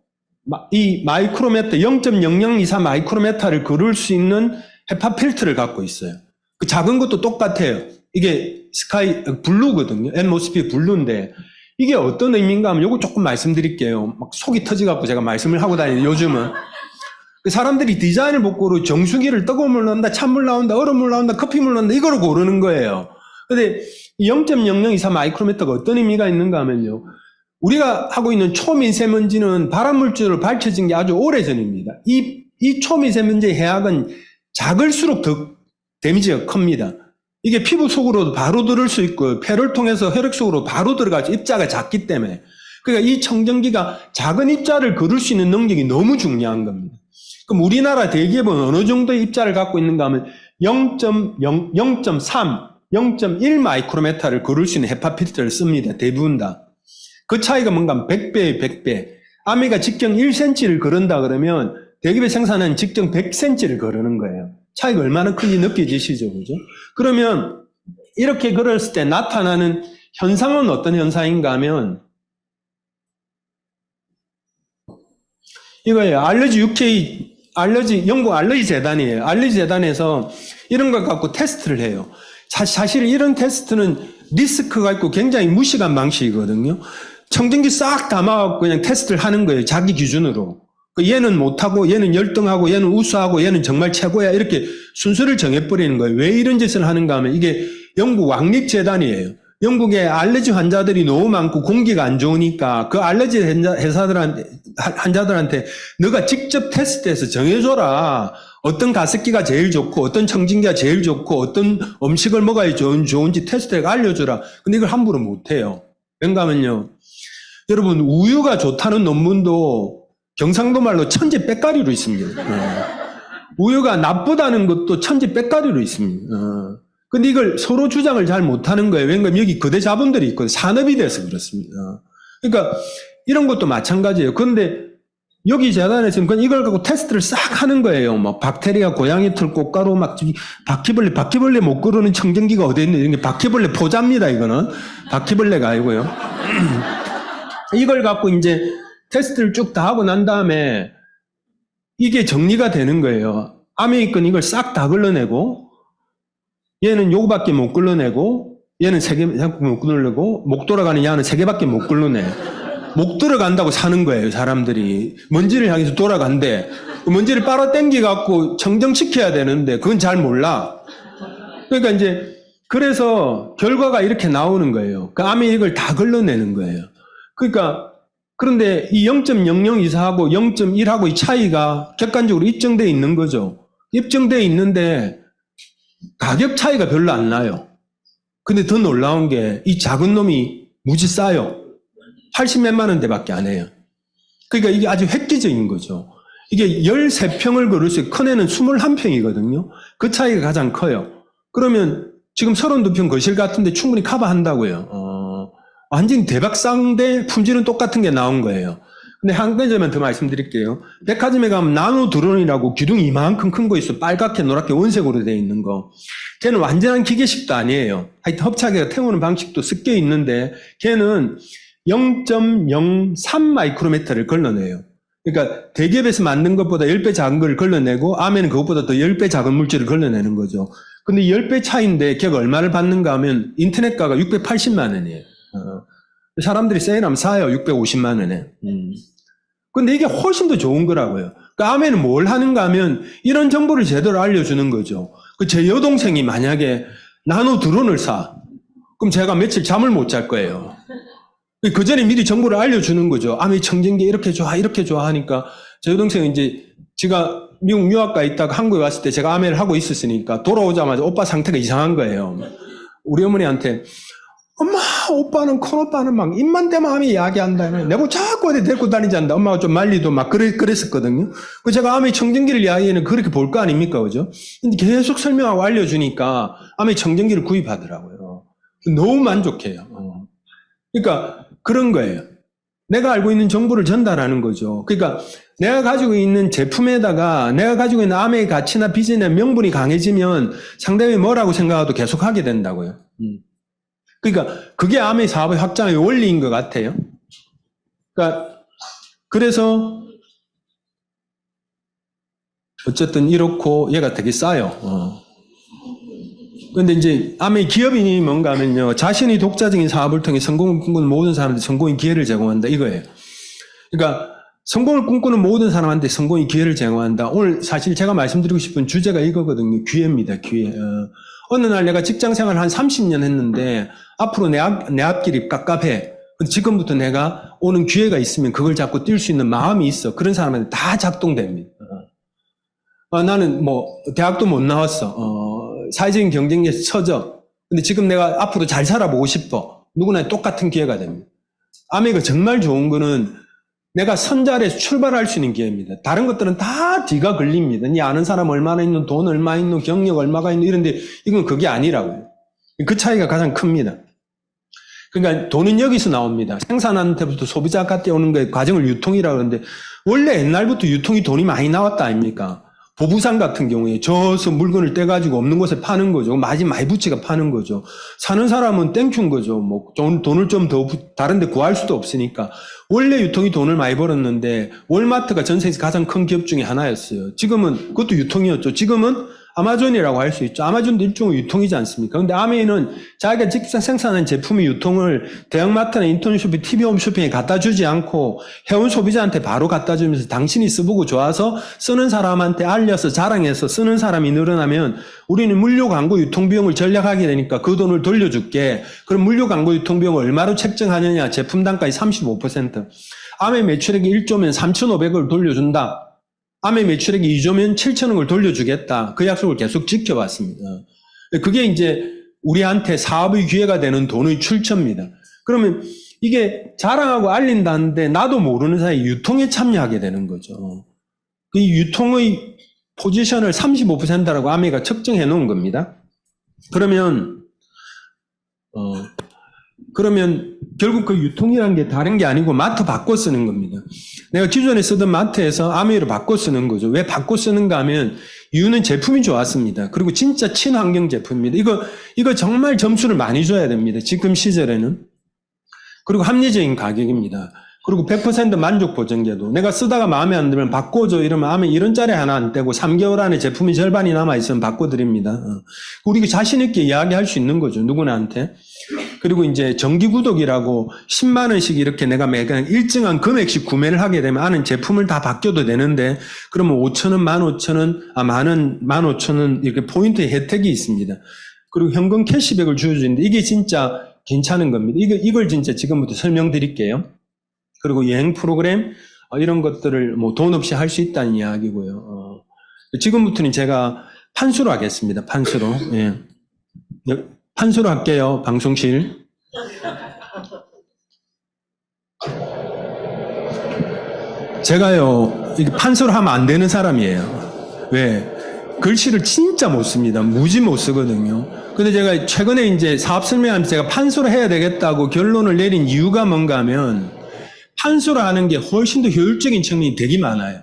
이 마이크로메타 0.0024 마이크로메타를 그릴 수 있는 헤파 필터를 갖고 있어요. 그 작은 것도 똑같아요. 이게 스카이 블루거든요. 앰모스피어 블루인데 이게 어떤 의미인가 하면 요거 조금 말씀드릴게요. 막 속이 터져갖고 제가 말씀을 하고 다니는 요즘은. 사람들이 디자인을 보고 정수기를 뜨거운 물 나온다, 찬물 나온다, 얼음 물 나온다, 커피물 나온다, 이걸 고르는 거예요. 근데 0.0024 마이크로메타가 어떤 의미가 있는가 하면요, 우리가 하고 있는 초미세먼지는 발암물질로 밝혀진 게 아주 오래전입니다. 이 초미세먼지의 해악은 작을수록 더 데미지가 큽니다. 이게 피부 속으로도 바로 들을 수 있고, 폐를 통해서 혈액 속으로 바로 들어가죠. 입자가 작기 때문에. 그러니까 이 청정기가 작은 입자를 그릴 수 있는 능력이 너무 중요한 겁니다. 그럼 우리나라 대기업은 어느 정도의 입자를 갖고 있는가 하면 0.0, 0.3, 0.1 마이크로메타를 그릴 수 있는 헤파 필터를 씁니다. 대부분 다. 그 차이가 뭔가 하면 100배에 100배. 아메가 직경 1cm를 그른다 그러면 대기업이 생산한 직경 100cm를 그르는 거예요. 차이가 얼마나 큰지 느껴지시죠, 그죠? 그러면 이렇게 그렸을 때 나타나는 현상은 어떤 현상인가 하면 이거예요. 알러지 UK, 영국 알러지 재단이에요. 알러지 재단에서 이런 걸 갖고 테스트를 해요. 사실 이런 테스트는 리스크가 있고 굉장히 무식한 방식이거든요. 청정기 싹 담아갖고 그냥 테스트를 하는 거예요. 자기 기준으로. 얘는 못하고, 얘는 열등하고, 얘는 우수하고, 얘는 정말 최고야. 이렇게 순서를 정해버리는 거예요. 왜 이런 짓을 하는가 하면 이게 영국 왕립재단이에요. 영국에 알러지 환자들이 너무 많고 공기가 안 좋으니까 그 알러지 환자들한테 너가 직접 테스트해서 정해줘라. 어떤 가습기가 제일 좋고 어떤 청진기가 제일 좋고 어떤 음식을 먹어야 좋은지 테스트해서 알려줘라. 근데 이걸 함부로 못해요. 왠가 하면요, 여러분, 우유가 좋다는 논문도 경상도 말로 천지빽가리로 있습니다. 우유가 나쁘다는 것도 천지빽가리로 있습니다. 근데 이걸 서로 주장을 잘 못하는 거예요. 왜냐면 여기 거대 자본들이 있거든요. 산업이 돼서 그렇습니다. 그러니까 이런 것도 마찬가지예요. 그런데 여기 재단에서는 그냥 이걸 갖고 테스트를 싹 하는 거예요. 막 박테리아, 고양이 털, 꽃가루, 막 바퀴벌레 못 그르는 청정기가 어디 있는, 이게 바퀴벌레 포자입니다, 이거는. 바퀴벌레가 아니고요. 이걸 갖고 이제 테스트를 쭉 다 하고 난 다음에 이게 정리가 되는 거예요. 아메이건 이걸 싹 다 걸러내고, 얘는 요거밖에 못 걸러내고, 얘는 3개 못 걸러내고, 목 돌아가는 얘는 3개밖에 못 걸러내. 목 들어간다고 사는 거예요, 사람들이. 먼지를 향해서 돌아간대. 먼지를 빨아당겨갖고 청정시켜야 되는데, 그건 잘 몰라. 그러니까 이제, 그래서 결과가 이렇게 나오는 거예요. 그 암에 이걸 다 걸러내는 거예요. 그러니까, 그런데 이 0.0024하고 0.1하고 이 차이가 객관적으로 입증되어 있는 거죠. 입증되어 있는데, 가격 차이가 별로 안 나요. 근데 더 놀라운 게 이 작은 놈이 무지 싸요. 80몇만 원대밖에 안 해요. 그러니까 이게 아주 획기적인 거죠. 이게 13평을 그릴 수 있고 큰 애는 21평이거든요. 그 차이가 가장 커요. 그러면 지금 32평 거실 같은데 충분히 커버한다고요. 완전히 대박상대 품질은 똑같은 게 나온 거예요. 근데 한 가지만 더 말씀드릴게요. 백화점에 가면 나노 드론이라고 기둥이 이만큼 큰 거 있어. 빨갛게 노랗게 원색으로 되어 있는 거. 걔는 완전한 기계식도 아니에요. 하여튼 협착해서 태우는 방식도 섞여 있는데 걔는 0.03 마이크로메타를 걸러내요. 그러니까 대기업에서 만든 것보다 10배 작은 걸 걸러내고 암에는 그것보다 더 10배 작은 물질을 걸러내는 거죠. 근데 10배 차이인데 걔가 얼마를 받는가 하면 인터넷가가 680만 원이에요. 사람들이 세일하면 사요. 650만 원에. 근데 이게 훨씬 더 좋은 거라고요. 그러니까 암에는 뭘 하는가 하면 이런 정보를 제대로 알려주는 거죠. 제 여동생이 만약에 나노 드론을 사. 그럼 제가 며칠 잠을 못 잘 거예요. 그 전에 미리 정보를 알려주는 거죠. 아메 청진기 이렇게 좋아 하니까 제 여동생은 이제 제가 미국 유학가 있다가 한국에 왔을 때 제가 아메를 하고 있었으니까 돌아오자마자 오빠 상태가 이상한 거예요. 우리 어머니한테 엄마, 오빠는, 큰 오빠는 막 입만 대면 아메 이야기한다. 내가 자꾸 어디 데리고 다니지 않는다. 엄마가 좀 말리도 막 그랬었거든요. 그 제가 아메 청정기를 이야기에는 그렇게 볼 거 아닙니까? 그죠? 근데 계속 설명하고 알려주니까 아메 청정기를 구입하더라고요. 너무 만족해요. 그러니까 그런 거예요. 내가 알고 있는 정보를 전달하는 거죠. 그러니까 내가 가지고 있는 제품에다가 내가 가지고 있는 아메의 가치나 비전이나 명분이 강해지면 상대방이 뭐라고 생각해도 계속 하게 된다고요. 그러니까 그게 아메 사업의 확장의 원리인 것 같아요. 그러니까 그래서 어쨌든 이렇고 얘가 되게 싸요. 그런데 이제 아메 기업인이 뭔가 하면요, 자신이 독자적인 사업을 통해 성공을 꿈꾸는 모든 사람한테 성공의 기회를 제공한다 이거예요. 그러니까 성공을 꿈꾸는 모든 사람한테 성공의 기회를 제공한다. 오늘 사실 제가 말씀드리고 싶은 주제가 이거거든요. 기회입니다. 기회. 어느 날 내가 직장생활을 한 30년 했는데 앞으로 내 앞길이 깝깝해. 지금부터 내가 오는 기회가 있으면 그걸 잡고 뛸 수 있는 마음이 있어. 그런 사람한테 다 작동됩니다. 나는 대학도 못 나왔어. 사회적인 경쟁력에서 처져. 근데 지금 내가 앞으로 잘 살아보고 싶어. 누구나 똑같은 기회가 됩니다. 아메가 정말 좋은 거는 내가 선자리에서 출발할 수 있는 기회입니다. 다른 것들은 다 뒤가 걸립니다. 니 아는 사람 얼마나 있는, 돈 얼마 있는, 경력 얼마가 있는 이런데 이건 그게 아니라고요. 그 차이가 가장 큽니다. 그러니까 돈은 여기서 나옵니다. 생산하는 때부터 소비자한테 오는 게 과정을 유통이라고 하는데 원래 옛날부터 유통이 돈이 많이 나왔다 아닙니까? 보부상 같은 경우에 저서 물건을 떼가지고 없는 곳에 파는 거죠. 마진 많이 붙이가 파는 거죠. 사는 사람은 땡큐인 거죠. 돈을 좀 더 다른 데 구할 수도 없으니까. 원래 유통이 돈을 많이 벌었는데 월마트가 전 세계에서 가장 큰 기업 중에 하나였어요. 지금은 그것도 유통이었죠. 지금은 아마존이라고 할 수 있죠. 아마존도 일종의 유통이지 않습니까? 근데 아메이는 자기가 직접 생산한 제품의 유통을 대형마트나 인터넷 쇼핑, TV 홈쇼핑에 갖다 주지 않고 해온 소비자한테 바로 갖다 주면서 당신이 써보고 좋아서 쓰는 사람한테 알려서 자랑해서 쓰는 사람이 늘어나면 우리는 물류 광고 유통 비용을 절약하게 되니까 그 돈을 돌려줄게. 그럼 물류 광고 유통 비용을 얼마로 책정하느냐? 제품 단가의 35%. 아메 매출액이 1조면 3,500을 돌려준다. 아메 매출액이 2조면 7천억을 돌려주겠다. 그 약속을 계속 지켜왔습니다. 그게 이제 우리한테 사업의 기회가 되는 돈의 출처입니다. 그러면 이게 자랑하고 알린다는데 나도 모르는 사이에 유통에 참여하게 되는 거죠. 그 유통의 포지션을 35%라고 아메가 측정해 놓은 겁니다. 그러면 결국 그 유통이라는 게 다른 게 아니고 마트 바꿔 쓰는 겁니다. 내가 기존에 쓰던 마트에서 아메이로 바꿔 쓰는 거죠. 왜 바꿔 쓰는가 하면 이유는 제품이 좋았습니다. 그리고 진짜 친환경 제품입니다. 이거 정말 점수를 많이 줘야 됩니다. 지금 시절에는. 그리고 합리적인 가격입니다. 그리고 100% 만족 보증제도. 내가 쓰다가 마음에 안 들면 바꿔줘 이러면 아메 이런 짜리 하나 안 떼고 3개월 안에 제품이 절반이 남아있으면 바꿔드립니다. 우리가 자신있게 이야기할 수 있는 거죠. 누구나한테. 그리고 이제 정기구독이라고 10만 원씩 이렇게 내가 매달 일정한 금액씩 구매를 하게 되면 아는 제품을 다 바뀌어도 되는데 그러면 5,000원, 15,000원, 15,000원 이렇게 포인트의 혜택이 있습니다. 그리고 현금 캐시백을 주어주는데 이게 진짜 괜찮은 겁니다. 이걸 진짜 지금부터 설명드릴게요. 그리고 여행 프로그램 이런 것들을 돈 없이 할 수 있다는 이야기고요. 지금부터는 제가 판수로 하겠습니다. 판수로. 예. 판수로 할게요. 방송실. 제가요, 이게 판수로 하면 안 되는 사람이에요. 왜? 글씨를 진짜 못 씁니다. 무지 못 쓰거든요. 근데 제가 최근에 이제 사업 설명하면서 제가 판수로 해야 되겠다고 결론을 내린 이유가 뭔가 하면 판수로 하는 게 훨씬 더 효율적인 측면이 되게 많아요.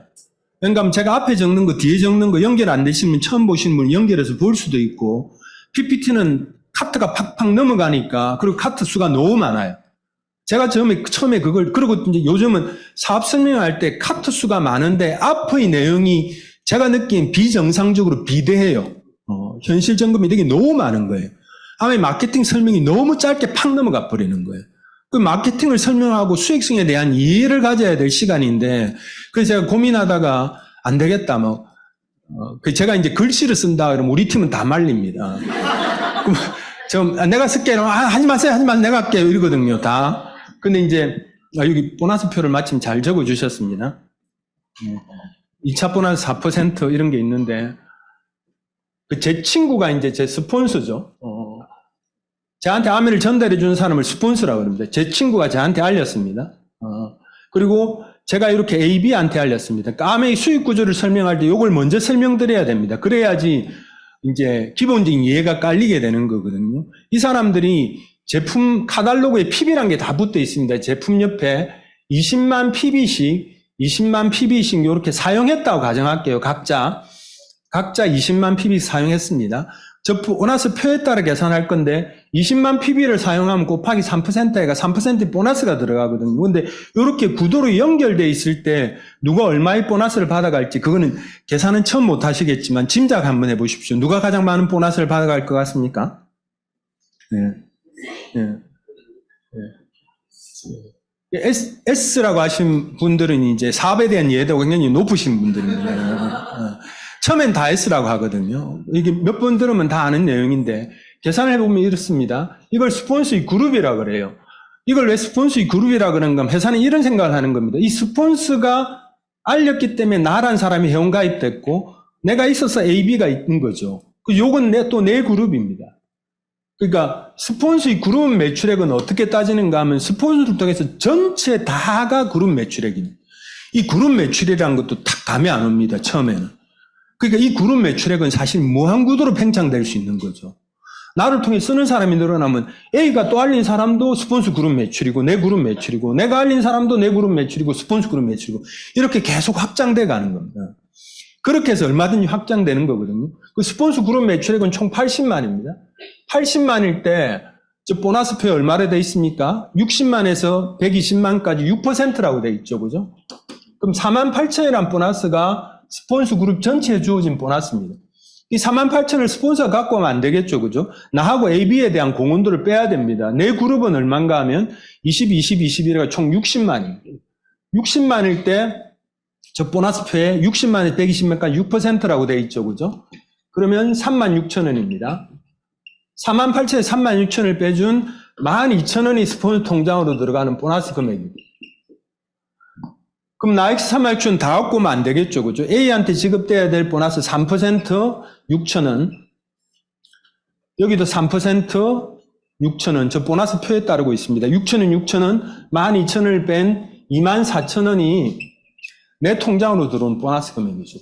그러니까 제가 앞에 적는 거, 뒤에 적는 거 연결 안 되시면 처음 보시는 분 연결해서 볼 수도 있고 PPT는 카트가 팍팍 넘어가니까 그리고 카트 수가 너무 많아요. 제가 처음에 그걸 그리고 이제 요즘은 사업 설명할 때 카트 수가 많은데 앞의 내용이 제가 느낀 비정상적으로 비대해요. 현실 점검이 되게 너무 많은 거예요. 아마 마케팅 설명이 너무 짧게 팍 넘어가 버리는 거예요. 그 마케팅을 설명하고 수익성에 대한 이해를 가져야 될 시간인데 그래서 제가 고민하다가 안 되겠다 제가 이제 글씨를 쓴다 그러면 우리 팀은 다 말립니다. 그럼 내가 쓸게 하지 마세요 내가 할게요 이러거든요 다. 근데 이제, 여기 보너스표를 마침 잘 적어 주셨습니다. 2차 보너스 4% 이런 게 있는데, 제 친구가 이제 제 스폰서죠. 저한테 아메를 전달해 주는 사람을 스폰서라고 합니다. 제 친구가 저한테 알렸습니다. 그리고 제가 이렇게 AB한테 알렸습니다. 그러니까 아메의 수익 구조를 설명할 때 이걸 먼저 설명드려야 됩니다. 그래야지 이제 기본적인 이해가 깔리게 되는 거거든요. 이 사람들이 제품 카탈로그에 PB란 게 다 붙어 있습니다. 제품 옆에 20만 PB씩 이렇게 사용했다고 가정할게요. 각자 20만 PB 사용했습니다. 저 보너스 표에 따라 계산할 건데 20만 PB를 사용하면 곱하기 3%가 3% 보너스가 들어가거든요. 근데 이렇게 구도로 연결돼 있을 때 누가 얼마의 보너스를 받아갈지 그거는 계산은 처음 못 하시겠지만 짐작 한번 해보십시오. 누가 가장 많은 보너스를 받아갈 것 같습니까? 네. S라고 하신 분들은 이제 사업에 대한 이해도가 굉장히 높으신 분들입니다. 처음엔 다 S라고 하거든요. 이게 몇 번 들으면 다 아는 내용인데 계산을 해보면 이렇습니다. 이걸 스폰서의 그룹이라 그래요. 이걸 왜 스폰서의 그룹이라 그런가 하면 회사는 이런 생각을 하는 겁니다. 이 스폰서가 알렸기 때문에 나란 사람이 회원 가입됐고 내가 있어서 AB가 있는 거죠. 요건 또 내 그룹입니다. 그러니까 스폰서의 그룹 매출액은 어떻게 따지는가 하면 스폰서를 통해서 전체 다가 그룹 매출액입니다. 이 그룹 매출이라는 것도 딱 감이 안 옵니다. 처음에는. 그러니까 이 그룹 매출액은 사실 무한구도로 팽창될 수 있는 거죠. 나를 통해 쓰는 사람이 늘어나면 A가 또 알린 사람도 스폰서 그룹 매출이고 내 그룹 매출이고 내가 알린 사람도 내 그룹 매출이고 스폰서 그룹 매출이고 이렇게 계속 확장돼 가는 겁니다. 그렇게 해서 얼마든지 확장되는 거거든요. 그 스폰서 그룹 매출액은 총 80만입니다. 80만일 때 저 보너스표에 얼마나 돼 있습니까? 60만에서 120만까지 6%라고 돼 있죠. 그죠? 그럼 48,000이란 보너스가 스폰서 그룹 전체에 주어진 보너스입니다. 이 48,000을 스폰서가 갖고 가면 안 되겠죠. 그죠? 나하고 AB에 대한 공헌도를 빼야 됩니다. 내 그룹은 얼마인가 하면 20, 20, 21가 총 60만입니다. 60만일 때 저 보너스표에 60만에 120만까지 6%라고 돼 있죠. 그죠? 그러면 36,000원입니다. 48,000에 36,000을 빼준 12,000원이 스폰서 통장으로 들어가는 보너스 금액입니다. 그럼 나엑스 36,000원 다 갖고 오면 안 되겠죠. 그죠? A한테 지급돼야 될 보너스 3% 6,000원. 여기도 3% 6,000원. 저 보너스 표에 따르고 있습니다. 6,000원, 6,000원, 12,000원을 뺀 24,000원이 내 통장으로 들어온 보너스 금액이죠.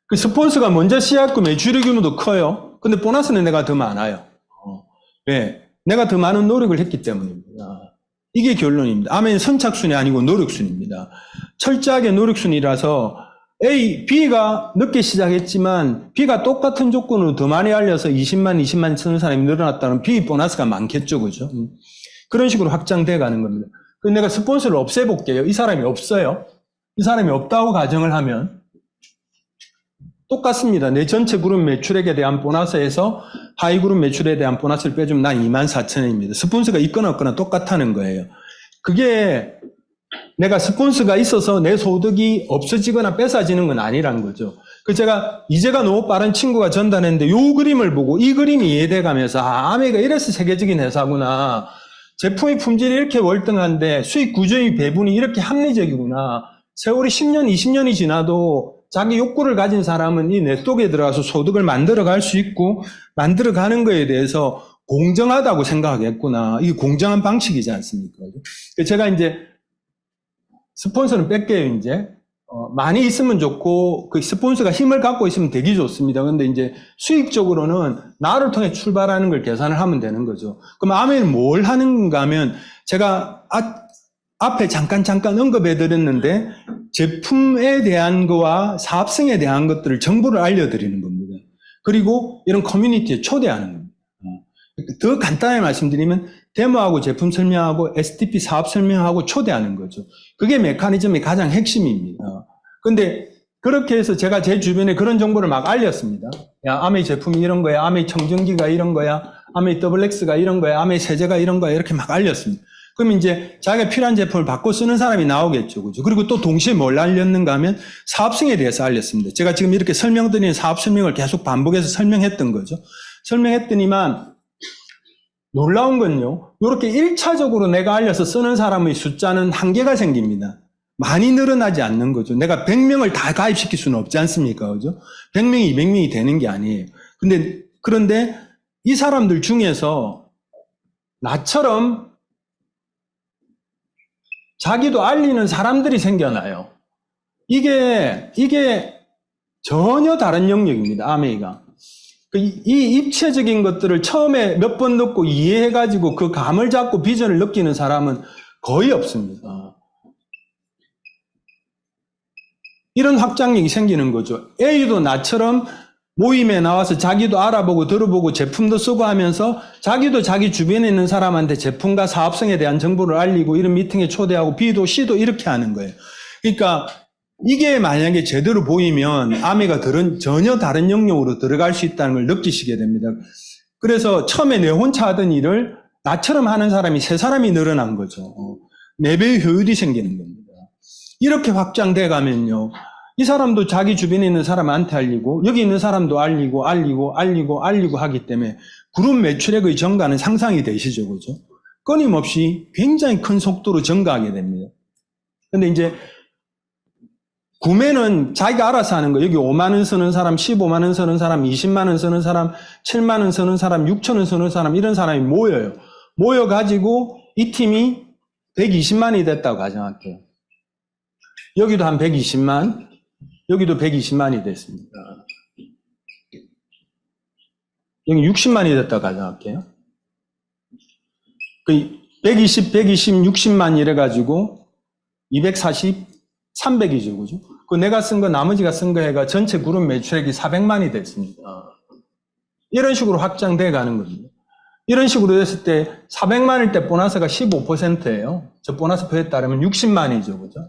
그 스폰서가 먼저 시작금 매출의 규모도 커요. 근데 보너스는 내가 더 많아요. 왜? 내가 더 많은 노력을 했기 때문입니다. 이게 결론입니다. 아멘 선착순이 아니고 노력순입니다. 철저하게 노력순이라서 A, B가 늦게 시작했지만 B가 똑같은 조건으로 더 많이 알려서 20만 쓰는 사람이 늘어났다면 B 보너스가 많겠죠. 그죠? 그런 식으로 확장돼 가는 겁니다. 그럼 내가 스폰서를 없애볼게요. 이 사람이 없어요. 이 사람이 없다고 가정을 하면 똑같습니다. 내 전체 그룹 매출액에 대한 보너스에서 하이 그룹 매출에 대한 보너스를 빼주면 난 24,000원입니다. 스폰서가 있거나 없거나 똑같다는 거예요. 그게 내가 스폰서가 있어서 내 소득이 없어지거나 뺏어지는 건 아니라는 거죠. 그 제가 이제가 너무 빠른 친구가 전달했는데 이 그림을 보고 이 그림이 이해돼 가면서 아메가 이래서 세계적인 회사구나. 제품의 품질이 이렇게 월등한데 수익 구조의 배분이 이렇게 합리적이구나. 세월이 10년, 20년이 지나도 자기 욕구를 가진 사람은 이 네트워크에 들어가서 소득을 만들어갈 수 있고 만들어가는 거에 대해서 공정하다고 생각하겠구나. 이게 공정한 방식이지 않습니까? 제가 이제 스폰서는 뺄게요, 이제. 많이 있으면 좋고, 그 스폰서가 힘을 갖고 있으면 되게 좋습니다. 근데 이제 수익적으로는 나를 통해 출발하는 걸 계산을 하면 되는 거죠. 그럼 아메는 뭘 하는가 하면, 제가 앞에 잠깐 언급해 드렸는데, 제품에 대한 거와 사업성에 대한 것들을 정보를 알려드리는 겁니다. 그리고 이런 커뮤니티에 초대하는 겁니다. 더 간단하게 말씀드리면, 데모하고 제품 설명하고 STP 사업 설명하고 초대하는 거죠. 그게 메커니즘의 가장 핵심입니다. 근데 그렇게 해서 제가 제 주변에 그런 정보를 막 알렸습니다. 야, 아메이 제품이 이런 거야. 아메이 청정기가 이런 거야. 아메이 더블엑스가 이런 거야. 아메이 세제가 이런 거야. 이렇게 막 알렸습니다. 그럼 이제 자기가 필요한 제품을 바꿔 쓰는 사람이 나오겠죠. 그죠? 그리고 또 동시에 뭘 알렸는가 하면 사업성에 대해서 알렸습니다. 제가 지금 이렇게 설명드리는 사업 설명을 계속 반복해서 설명했던 거죠. 설명했더니만 놀라운 건요, 이렇게 1차적으로 내가 알려서 쓰는 사람의 숫자는 한계가 생깁니다. 많이 늘어나지 않는 거죠. 내가 100명을 다 가입시킬 수는 없지 않습니까? 그죠? 100명이 200명이 되는 게 아니에요. 그런데 이 사람들 중에서 나처럼 자기도 알리는 사람들이 생겨나요. 이게 전혀 다른 영역입니다. 아메이가. 이 입체적인 것들을 처음에 몇 번 듣고 이해해가지고 그 감을 잡고 비전을 느끼는 사람은 거의 없습니다. 이런 확장력이 생기는 거죠. A도 나처럼 모임에 나와서 자기도 알아보고 들어보고 제품도 쓰고 하면서 자기도 자기 주변에 있는 사람한테 제품과 사업성에 대한 정보를 알리고 이런 미팅에 초대하고 B도 C도 이렇게 하는 거예요. 그러니까 이게 만약에 제대로 보이면 아메가 전혀 다른 영역으로 들어갈 수 있다는 걸 느끼시게 됩니다. 그래서 처음에 내 혼자 하던 일을 나처럼 하는 사람이 3사람이 늘어난 거죠. 4배의 효율이 생기는 겁니다. 이렇게 확장돼 가면요, 이 사람도 자기 주변에 있는 사람한테 알리고 여기 있는 사람도 알리고 하기 때문에 그룹 매출액의 증가는 상상이 되시죠, 그죠? 끊임없이 굉장히 큰 속도로 증가하게 됩니다. 근데 이제 구매는 자기가 알아서 하는 거예요. 여기 5만 원 쓰는 사람, 15만 원 쓰는 사람, 20만 원 쓰는 사람, 7만 원 쓰는 사람, 6천 원 쓰는 사람, 이런 사람이 모여요. 모여가지고 이 팀이 120만이 됐다고 가정할게요. 여기도 한 120만, 여기도 120만이 됐습니다. 여기 60만이 됐다고 가정할게요. 120, 60만 이래가지고 240, 300이죠, 그죠? 내가 쓴 거, 나머지가 쓴 거 해가 전체 그룹 매출액이 400만이 됐습니다. 이런 식으로 확장돼 가는 겁니다. 이런 식으로 됐을 때 400만일 때 보너스가 15%예요. 저 보너스 표에 따르면 60만이죠, 그죠?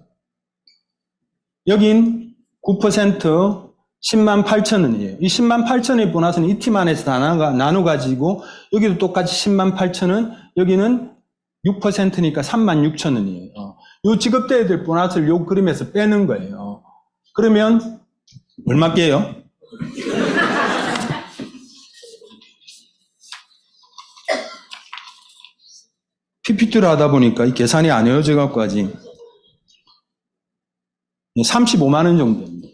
여긴 9% 10만 8천 원이에요. 이 10만 8천 원의 보너스는 이 팀 안에서 다 나눠가지고 여기도 똑같이 10만 8천 원, 여기는 6%니까 3만 6천 원이에요. 요 지급돼야 될 보너스를 요 그림에서 빼는 거예요. 그러면 얼마게요? PPT를 하다 보니까 이 계산이 안 헤어져 갖고 아직 35만 원 정도입니다.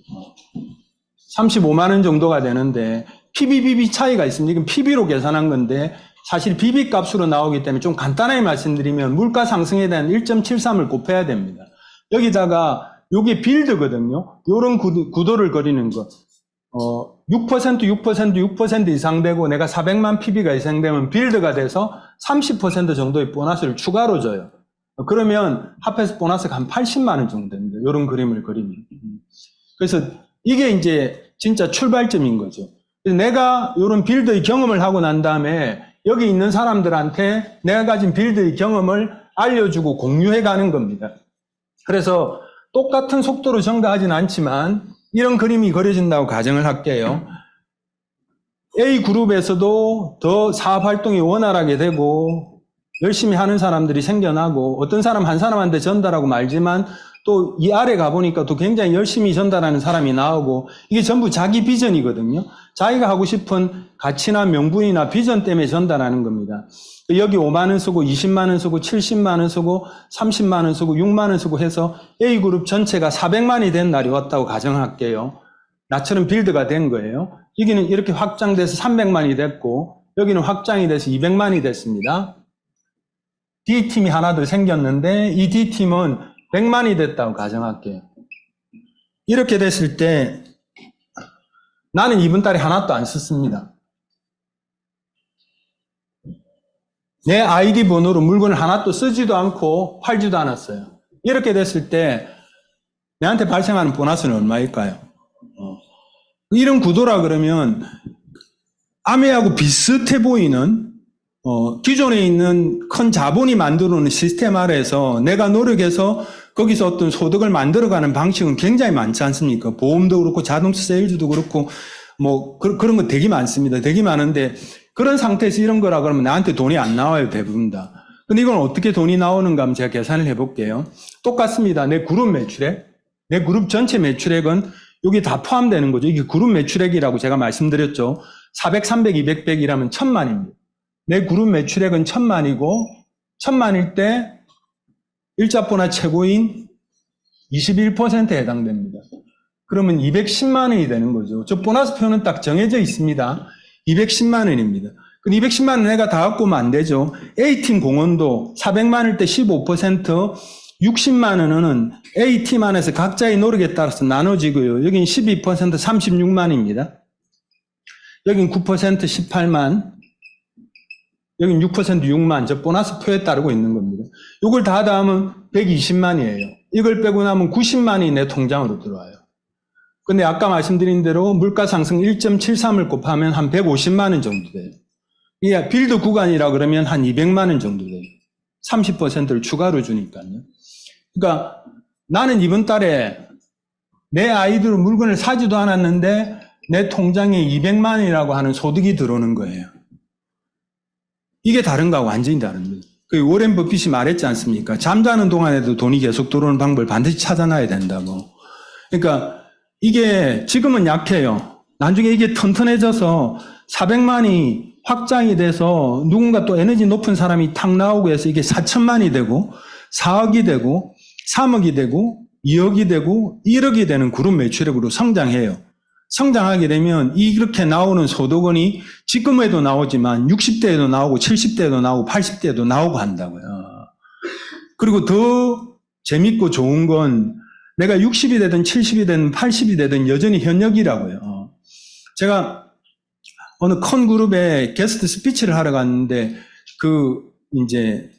35만 원 정도가 되는데 PB 차이가 있습니다. 이건 PB로 계산한 건데 사실 BB 값으로 나오기 때문에 좀 간단하게 말씀드리면 물가 상승에 대한 1.73을 곱해야 됩니다. 여기다가 요게 빌드거든요. 요런 구도를 그리는 거. 6% 이상 되고 내가 400만 PB가 이상되면 빌드가 돼서 30% 정도의 보너스를 추가로 줘요. 그러면 합해서 보너스가 한 80만 원 정도 됩니다. 요런 그림을 그리면. 그래서 이게 이제 진짜 출발점인 거죠. 내가 요런 빌드의 경험을 하고 난 다음에 여기 있는 사람들한테 내가 가진 빌드의 경험을 알려주고 공유해 가는 겁니다. 그래서 똑같은 속도로 증가하진 않지만 이런 그림이 그려진다고 가정을 할게요. A그룹에서도 더 사업 활동이 원활하게 되고 열심히 하는 사람들이 생겨나고 어떤 사람 한 사람한테 전달하고 말지만 또 이 아래 가보니까 또 굉장히 열심히 전달하는 사람이 나오고 이게 전부 자기 비전이거든요. 자기가 하고 싶은 가치나 명분이나 비전 때문에 전달하는 겁니다. 여기 5만 원 쓰고 20만 원 쓰고 70만 원 쓰고 30만 원 쓰고 6만 원 쓰고 해서 A그룹 전체가 400만이 된 날이 왔다고 가정할게요. 나처럼 빌드가 된 거예요. 여기는 이렇게 확장돼서 300만이 됐고 여기는 확장이 돼서 200만이 됐습니다. D팀이 하나 더 생겼는데 이 D팀은 100만이 됐다고 가정할게요. 이렇게 됐을 때 나는 이번 달에 하나도 안 썼습니다. 내 아이디 번호로 물건을 하나도 쓰지도 않고 팔지도 않았어요. 이렇게 됐을 때 내한테 발생하는 보너스는 얼마일까요? 이런 구도라 그러면 아메하고 비슷해 보이는 기존에 있는 큰 자본이 만들어놓은 시스템 아래에서 내가 노력해서 거기서 어떤 소득을 만들어가는 방식은 굉장히 많지 않습니까? 보험도 그렇고 자동차 세일즈도 그렇고 뭐 그런 거 되게 많습니다. 되게 많은데 그런 상태에서 이런 거라 그러면 나한테 돈이 안 나와요, 대부분 다. 근데 이건 어떻게 돈이 나오는가 하면 제가 계산을 해볼게요. 똑같습니다. 내 그룹 매출액, 내 그룹 전체 매출액은 여기 다 포함되는 거죠. 이게 그룹 매출액이라고 제가 말씀드렸죠. 400, 300, 200, 100이라면 1000만입니다. 내 그룹 매출액은 1,000만이고 1,000만일 때 일자 보너스 최고인 21%에 해당됩니다. 그러면 210만 원이 되는 거죠. 저 보너스 표는 딱 정해져 있습니다. 210만 원입니다. 그 210만 원 내가 다 갖고 오면 안 되죠. A팀 공헌도 400만 원일 때 15%, 60만 원은 A팀 안에서 각자의 노력에 따라서 나눠지고요. 여긴 12% 36만입니다. 여긴 9% 18만, 여긴 6% 6만, 저 보너스 표에 따르고 있는 겁니다. 이걸 다 더하면 120만이에요. 이걸 빼고 나면 90만이 내 통장으로 들어와요. 근데 아까 말씀드린 대로 물가 상승 1.73을 곱하면 한 150만 원 정도 돼요. 이게 빌드 구간이라 그러면 한 200만 원 정도 돼요. 30%를 추가로 주니까요. 그러니까 나는 이번 달에 내 아이들 물건을 사지도 않았는데 내 통장에 200만 원이라고 하는 소득이 들어오는 거예요. 이게 다른 거하고 완전히 다릅니다. 그 워렌 버핏이 말했지 않습니까? 잠자는 동안에도 돈이 계속 들어오는 방법을 반드시 찾아놔야 된다고. 그러니까 이게 지금은 약해요. 나중에 이게 튼튼해져서 400만이 확장이 돼서 누군가 또 에너지 높은 사람이 탁 나오고 해서 이게 4천만이 되고 4억이 되고 3억이 되고 2억이 되고 1억이 되는 그룹 매출액으로 성장해요. 성장하게 되면 이렇게 나오는 소득원이 지금에도 나오지만 60대에도 나오고 70대에도 나오고 80대에도 나오고 한다고요. 그리고 더 재밌고 좋은 건 내가 60이 되든 70이 되든 80이 되든 여전히 현역이라고요. 제가 어느 큰 그룹에 게스트 스피치를 하러 갔는데 이제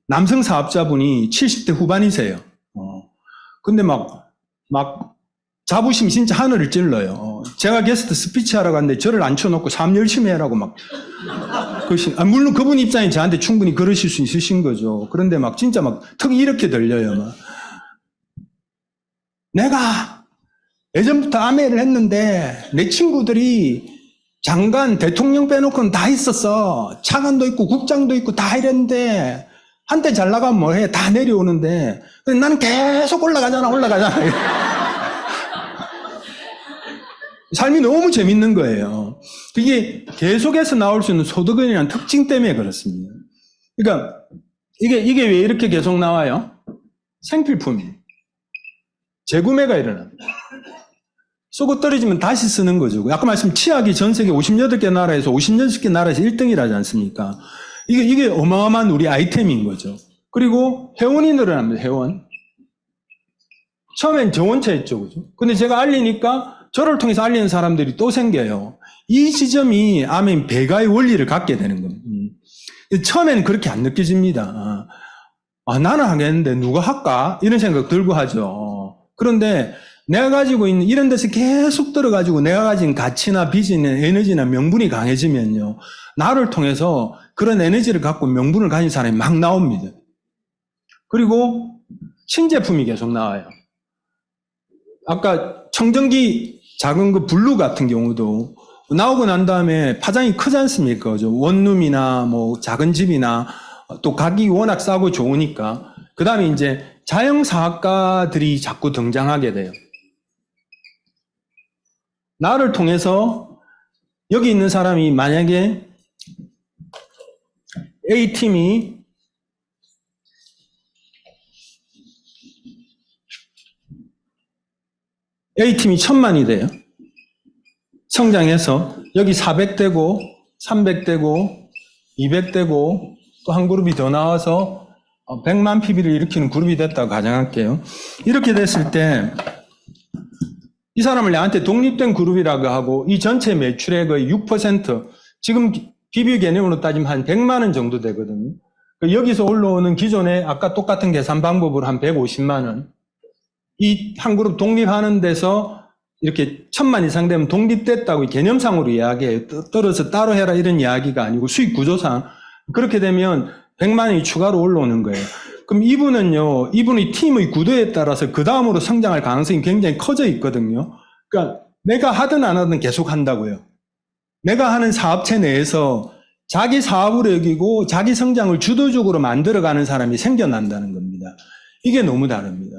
남성 사업자분이 70대 후반이세요. 근데 막 자부심 진짜 하늘을 찔러요. 제가 게스트 스피치 하러 갔는데 저를 앉혀놓고 삶 열심히 해라고 막 물론 그분 입장에 저한테 충분히 그러실 수 있으신 거죠. 그런데 막 진짜 막 턱이 이렇게 들려요. 막. 내가 예전부터 아메를 했는데 내 친구들이 장관, 대통령 빼놓고는 다 있었어. 차관도 있고 국장도 있고 다 이랬는데 한때 잘 나가면 뭐해? 다 내려오는데 근데 나는 계속 올라가잖아. 삶이 너무 재밌는 거예요. 그게 계속해서 나올 수 있는 소득원이라는 특징 때문에 그렇습니다. 그러니까 이게 왜 이렇게 계속 나와요? 생필품이 재구매가 일어납니다. 쏘고 떨어지면 다시 쓰는 거죠. 아까 말씀 치약이 전 세계 58개 나라에서 56개 나라에서 1등이라지 않습니까? 이게 어마어마한 우리 아이템인 거죠. 그리고 회원이 늘어납니다. 회원. 처음엔 저원체였죠. 그죠? 근데 제가 알리니까 저를 통해서 알리는 사람들이 또 생겨요. 이 지점이 아멘 배가의 원리를 갖게 되는 겁니다. 처음에는 그렇게 안 느껴집니다. 나는 하겠는데 누가 할까? 이런 생각 들고 하죠. 그런데 내가 가지고 있는 이런 데서 계속 들어가지고 내가 가진 가치나 비즈니스, 에너지나 명분이 강해지면요. 나를 통해서 그런 에너지를 갖고 명분을 가진 사람이 막 나옵니다. 그리고 신제품이 계속 나와요. 아까 청정기 작은 그 블루 같은 경우도 나오고 난 다음에 파장이 크지 않습니까? 원룸이나 뭐 작은 집이나 또 가격이 워낙 싸고 좋으니까. 그 다음에 이제 자영사학가들이 자꾸 등장하게 돼요. 나를 통해서 여기 있는 사람이 만약에 A팀이 A팀이 1,000만이 돼요. 성장해서 여기 400되고 300되고 200되고 또 한 그룹이 더 나와서 100만 PB를 일으키는 그룹이 됐다고 가정할게요. 이렇게 됐을 때 이 사람을 나한테 독립된 그룹이라고 하고 이 전체 매출액의 6% 지금 PB 개념으로 따지면 한 100만 원 정도 되거든요. 여기서 올라오는 기존의 아까 똑같은 계산 방법으로 한 150만 원. 이 한 그룹 독립하는 데서 이렇게 1,000만 이상 되면 독립됐다고 개념상으로 이야기해요. 떨어져 따로 해라 이런 이야기가 아니고 수익 구조상 그렇게 되면 100만 원이 추가로 올라오는 거예요. 그럼 이분의 팀의 구도에 따라서 그 다음으로 성장할 가능성이 굉장히 커져 있거든요. 그러니까 내가 하든 안 하든 계속 한다고요. 내가 하는 사업체 내에서 자기 사업으로 여기고 자기 성장을 주도적으로 만들어가는 사람이 생겨난다는 겁니다. 이게 너무 다릅니다.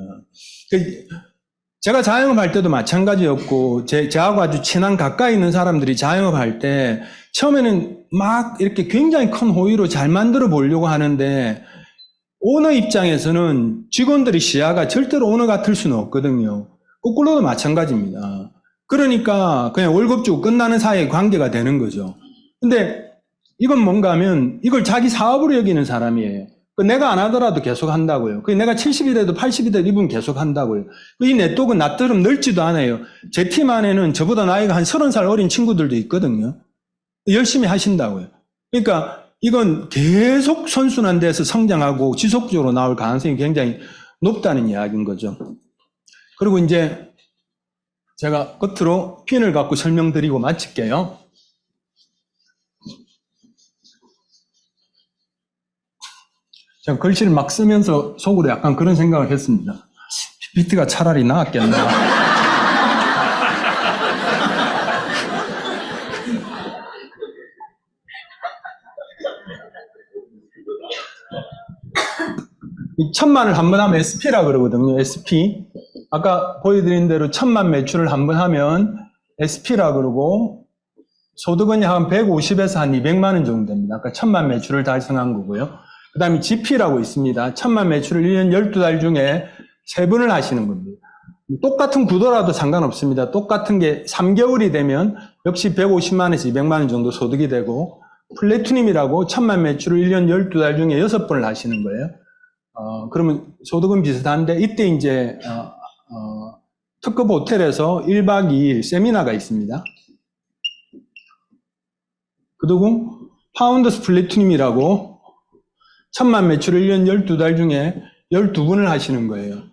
제가 자영업할 때도 마찬가지였고, 저하고 아주 친한 가까이 있는 사람들이 자영업할 때, 처음에는 막 이렇게 굉장히 큰 호의로 잘 만들어 보려고 하는데, 오너 입장에서는 직원들의 시야가 절대로 오너 같을 수는 없거든요. 거꾸로도 마찬가지입니다. 그러니까 그냥 월급 주고 끝나는 사이의 관계가 되는 거죠. 근데 이건 뭔가 하면 이걸 자기 사업으로 여기는 사람이에요. 내가 안 하더라도 계속 한다고요. 내가 70이 돼도 80이 돼도 이분 계속 한다고요. 이 네트워크는 나처럼 넓지도 않아요. 제 팀 안에는 저보다 나이가 한 30살 어린 친구들도 있거든요. 열심히 하신다고요. 그러니까 이건 계속 선순환 돼서 성장하고 지속적으로 나올 가능성이 굉장히 높다는 이야기인 거죠. 그리고 이제 제가 끝으로 핀을 갖고 설명드리고 마칠게요. 제가 글씨를 막 쓰면서 속으로 약간 그런 생각을 했습니다. PPT가 차라리 나았겠나. 이 1000만을 한 번 하면 SP라 그러거든요. SP. 아까 보여드린 대로 1000만 매출을 한 번 하면 SP라 그러고 소득은 한 150에서 한 200만 원 정도 됩니다. 아까 1000만 매출을 달성한 거고요. 그 다음에 GP라고 있습니다. 1000만 매출을 1년 12달 중에 3번을 하시는 겁니다. 똑같은 구도라도 상관없습니다. 똑같은 게 3개월이 되면 역시 150만에서 200만 원 정도 소득이 되고, 플래티늄이라고 1000만 매출을 1년 12달 중에 6번을 하시는 거예요. 그러면 소득은 비슷한데, 이때 이제 특급 호텔에서 1박 2일 세미나가 있습니다. 그리고 파운더스 플래티늄이라고 1000만 매출을 1년 12달 중에 12번을 하시는 거예요.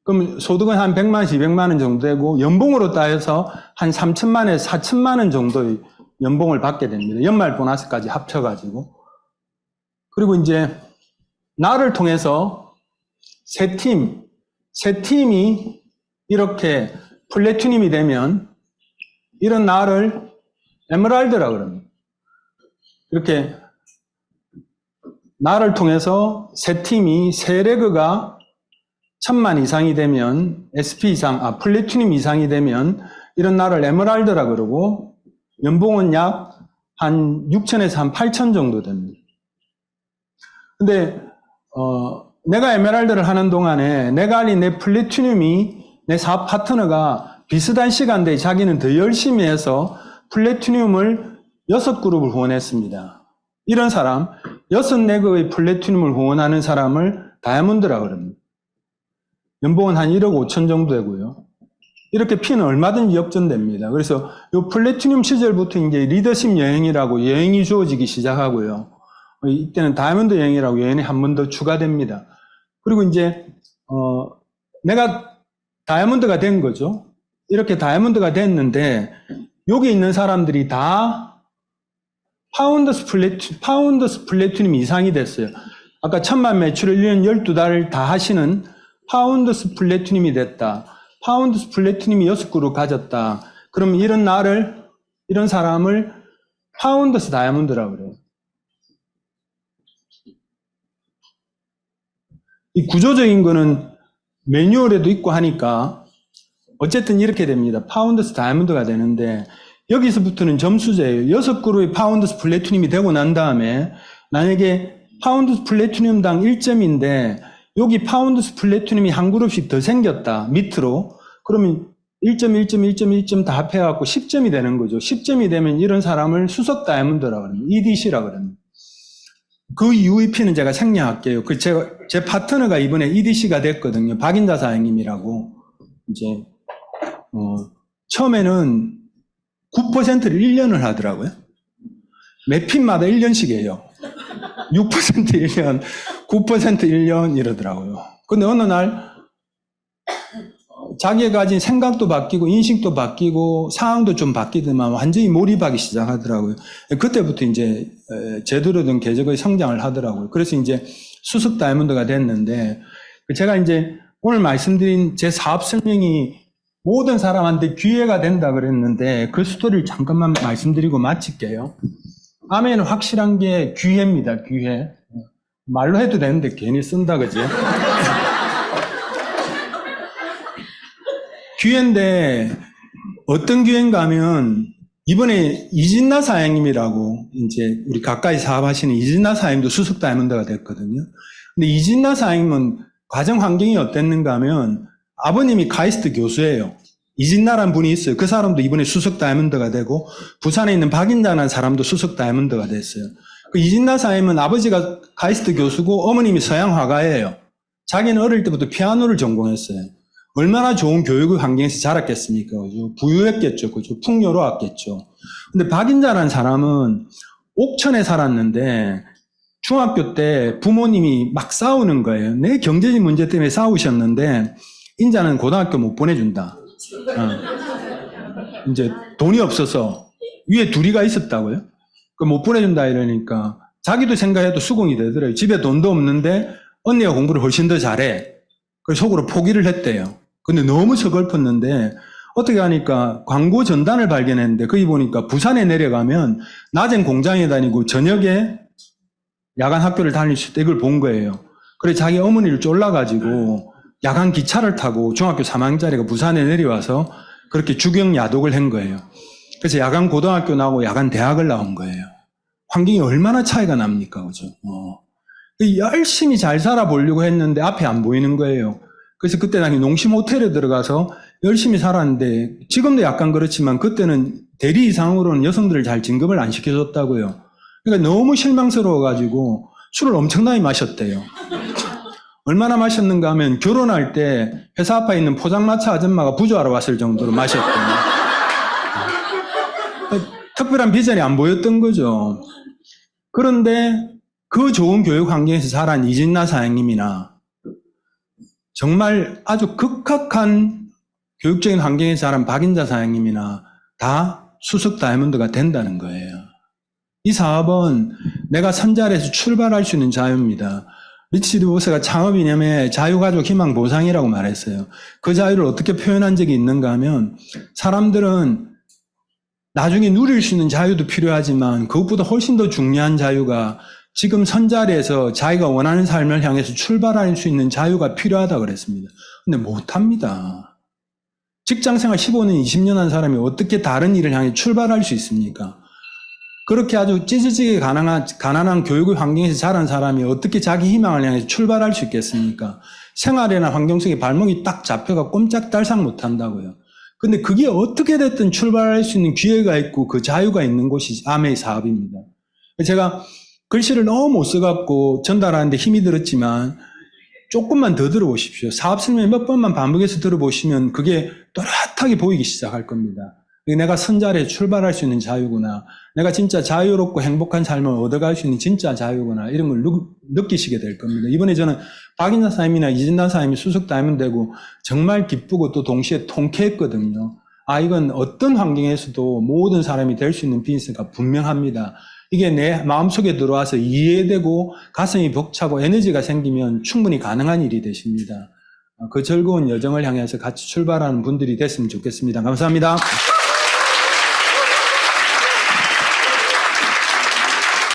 그럼 소득은 한 100만에서 200만 원 정도 되고, 연봉으로 따져서 한 3천만에서 4천만 원 정도의 연봉을 받게 됩니다. 연말 보너스까지 합쳐가지고. 그리고 이제 나를 통해서 세 팀이 이렇게 플래티늄이 되면 이런 나를 에메랄드라고 그럽니다. 이렇게 나를 통해서 세 팀이 세 레그가 1000만 이상이 되면 SP 이상, 플래티늄 이상이 되면 이런 나를 에메랄드라 그러고, 연봉은 약 한 6천에서 한 8천 정도 됩니다. 근데 내가 에메랄드를 하는 동안에 내가 아닌 내 플래티늄이, 내 사업 파트너가 비슷한 시간대에 자기는 더 열심히 해서 플래티늄을 6그룹을 후원했습니다. 이런 사람, 6레그의 플래티늄을 후원하는 사람을 다이아몬드라고 합니다. 연봉은 한 1억 5천 정도 되고요. 이렇게 피는 얼마든지 역전됩니다. 그래서 이 플래티늄 시절부터 이제 리더십 여행이라고 여행이 주어지기 시작하고요. 이때는 다이아몬드 여행이라고 여행이 한 번 더 추가됩니다. 그리고 이제 내가 다이아몬드가 된 거죠. 이렇게 다이아몬드가 됐는데, 여기 있는 사람들이 다 파운더스 플래티늄 이상이 됐어요. 아까 1000만 매출을 1년 12달 다 하시는 파운더스 플래티늄이 됐다. 파운더스 플래티늄이 6그룹 가졌다. 그럼 이런 사람을 파운더스 다이아몬드라고 그래요. 이 구조적인 거는 매뉴얼에도 있고 하니까 어쨌든 이렇게 됩니다. 파운더스 다이아몬드가 되는데, 여기서부터는 점수제예요. 6그룹의 파운더스 플래티늄이 되고 난 다음에 만약에 파운더스 플래티늄당 1점인데 여기 파운더스 플래티늄이 한 그룹씩 더 생겼다, 밑으로. 그러면 1점, 1점, 1점, 1점 다 합해갖고 10점이 되는 거죠. 10점이 되면 이런 사람을 수석 다이아몬드라고 합니다. EDC라고 합니다. 그 UEP는 제가 생략할게요. 제 파트너가 이번에 EDC가 됐거든요. 박인자 사장님이라고. 이제, 처음에는 9%를 1년을 하더라고요. 매 핀마다 1년씩 해요. 6% 1년, 9% 1년 이러더라고요. 근데 어느 날 자기가 가진 생각도 바뀌고 인식도 바뀌고 상황도 좀 바뀌더만 완전히 몰입하기 시작하더라고요. 그때부터 이제 제대로 된 계적의 성장을 하더라고요. 그래서 이제 수석 다이아몬드가 됐는데, 제가 이제 오늘 말씀드린 제 사업 설명이 모든 사람한테 기회가 된다 그랬는데, 그 스토리를 잠깐만 말씀드리고 마칠게요. 아멘은 확실한 게 기회입니다. 기회. 말로 해도 되는데 괜히 쓴다, 그죠? 기회인데 어떤 기회인가 하면 이번에 이진나 사장님이라고 이제 우리 가까이 사업하시는 이진나 사장님도 수석 다이아몬드가 됐거든요. 근데 이진나 사장님은 가정 환경이 어땠는가 하면 아버님이 카이스트 교수예요. 이진나라는 분이 있어요. 그 사람도 이번에 수석 다이아몬드가 되고 부산에 있는 박인자라는 사람도 수석 다이아몬드가 됐어요. 그 이진나 사장님은 아버지가 카이스트 교수고 어머님이 서양 화가예요. 자기는 어릴 때부터 피아노를 전공했어요. 얼마나 좋은 교육 환경에서 자랐겠습니까? 그죠? 부유했겠죠. 그죠? 풍요로웠겠죠. 근데 박인자라는 사람은 옥천에 살았는데 중학교 때 부모님이 막 싸우는 거예요. 내 경제적 문제 때문에 싸우셨는데 인자는 고등학교 못 보내준다. 이제 돈이 없어서 위에 둘이가 있었다고요? 못 보내준다 이러니까 자기도 생각해도 수긍이 되더라고요. 집에 돈도 없는데 언니가 공부를 훨씬 더 잘해. 그래서 속으로 포기를 했대요. 근데 너무 서글펐는데 어떻게 하니까 광고 전단을 발견했는데 거기 보니까 부산에 내려가면 낮엔 공장에 다니고 저녁에 야간 학교를 다닐 수 있다 이걸 본 거예요. 그래서 자기 어머니를 쫄라가지고 야간 기차를 타고 중학교 3학년짜리가 부산에 내려와서 그렇게 주경 야독을 한 거예요. 그래서 야간 고등학교 나오고 야간 대학을 나온 거예요. 환경이 얼마나 차이가 납니까? 그죠? 열심히 잘 살아보려고 했는데 앞에 안 보이는 거예요. 그래서 그때 당시 농심 호텔에 들어가서 열심히 살았는데 지금도 약간 그렇지만 그때는 대리 이상으로는 여성들을 잘 진급을 안 시켜줬다고요. 그러니까 너무 실망스러워가지고 술을 엄청나게 마셨대요. 얼마나 마셨는가 하면 결혼할 때 회사 앞에 있는 포장마차 아줌마가 부조하러 왔을 정도로 마셨대요. 특별한 비전이 안 보였던 거죠. 그런데 그 좋은 교육 환경에서 자란 이진나 사장님이나 정말 아주 극악한 교육적인 환경에서 자란 박인자 사장님이나 다 수석 다이아몬드가 된다는 거예요. 이 사업은 내가 선자리에서 출발할 수 있는 자유입니다. 리치드 보스가 창업 이념에 자유가족 희망 보상이라고 말했어요. 그 자유를 어떻게 표현한 적이 있는가 하면 사람들은 나중에 누릴 수 있는 자유도 필요하지만 그것보다 훨씬 더 중요한 자유가 지금 선자리에서 자기가 원하는 삶을 향해서 출발할 수 있는 자유가 필요하다고 그랬습니다. 근데 못합니다. 직장생활 15년, 20년 한 사람이 어떻게 다른 일을 향해 출발할 수 있습니까? 그렇게 아주 찌질찌게 가난한 교육의 환경에서 자란 사람이 어떻게 자기 희망을 향해 출발할 수 있겠습니까? 생활이나 환경 속에 발목이 딱 잡혀가 꼼짝달싹 못한다고요. 근데 그게 어떻게 됐든 출발할 수 있는 기회가 있고 그 자유가 있는 곳이 아메이 사업입니다. 제가 글씨를 너무 못 써갖고 전달하는데 힘이 들었지만 조금만 더 들어보십시오. 사업 설명 몇 번만 반복해서 들어보시면 그게 또렷하게 보이기 시작할 겁니다. 내가 선자리에 출발할 수 있는 자유구나. 내가 진짜 자유롭고 행복한 삶을 얻어갈 수 있는 진짜 자유구나. 이런 걸 느끼시게 될 겁니다. 이번에 저는 박인자 사임이나 이진나 사임이 수석 다이아몬드 되고 정말 기쁘고 또 동시에 통쾌했거든요. 이건 어떤 환경에서도 모든 사람이 될 수 있는 비즈니스가 분명합니다. 이게 내 마음속에 들어와서 이해되고 가슴이 벅차고 에너지가 생기면 충분히 가능한 일이 되십니다. 그 즐거운 여정을 향해서 같이 출발하는 분들이 됐으면 좋겠습니다. 감사합니다.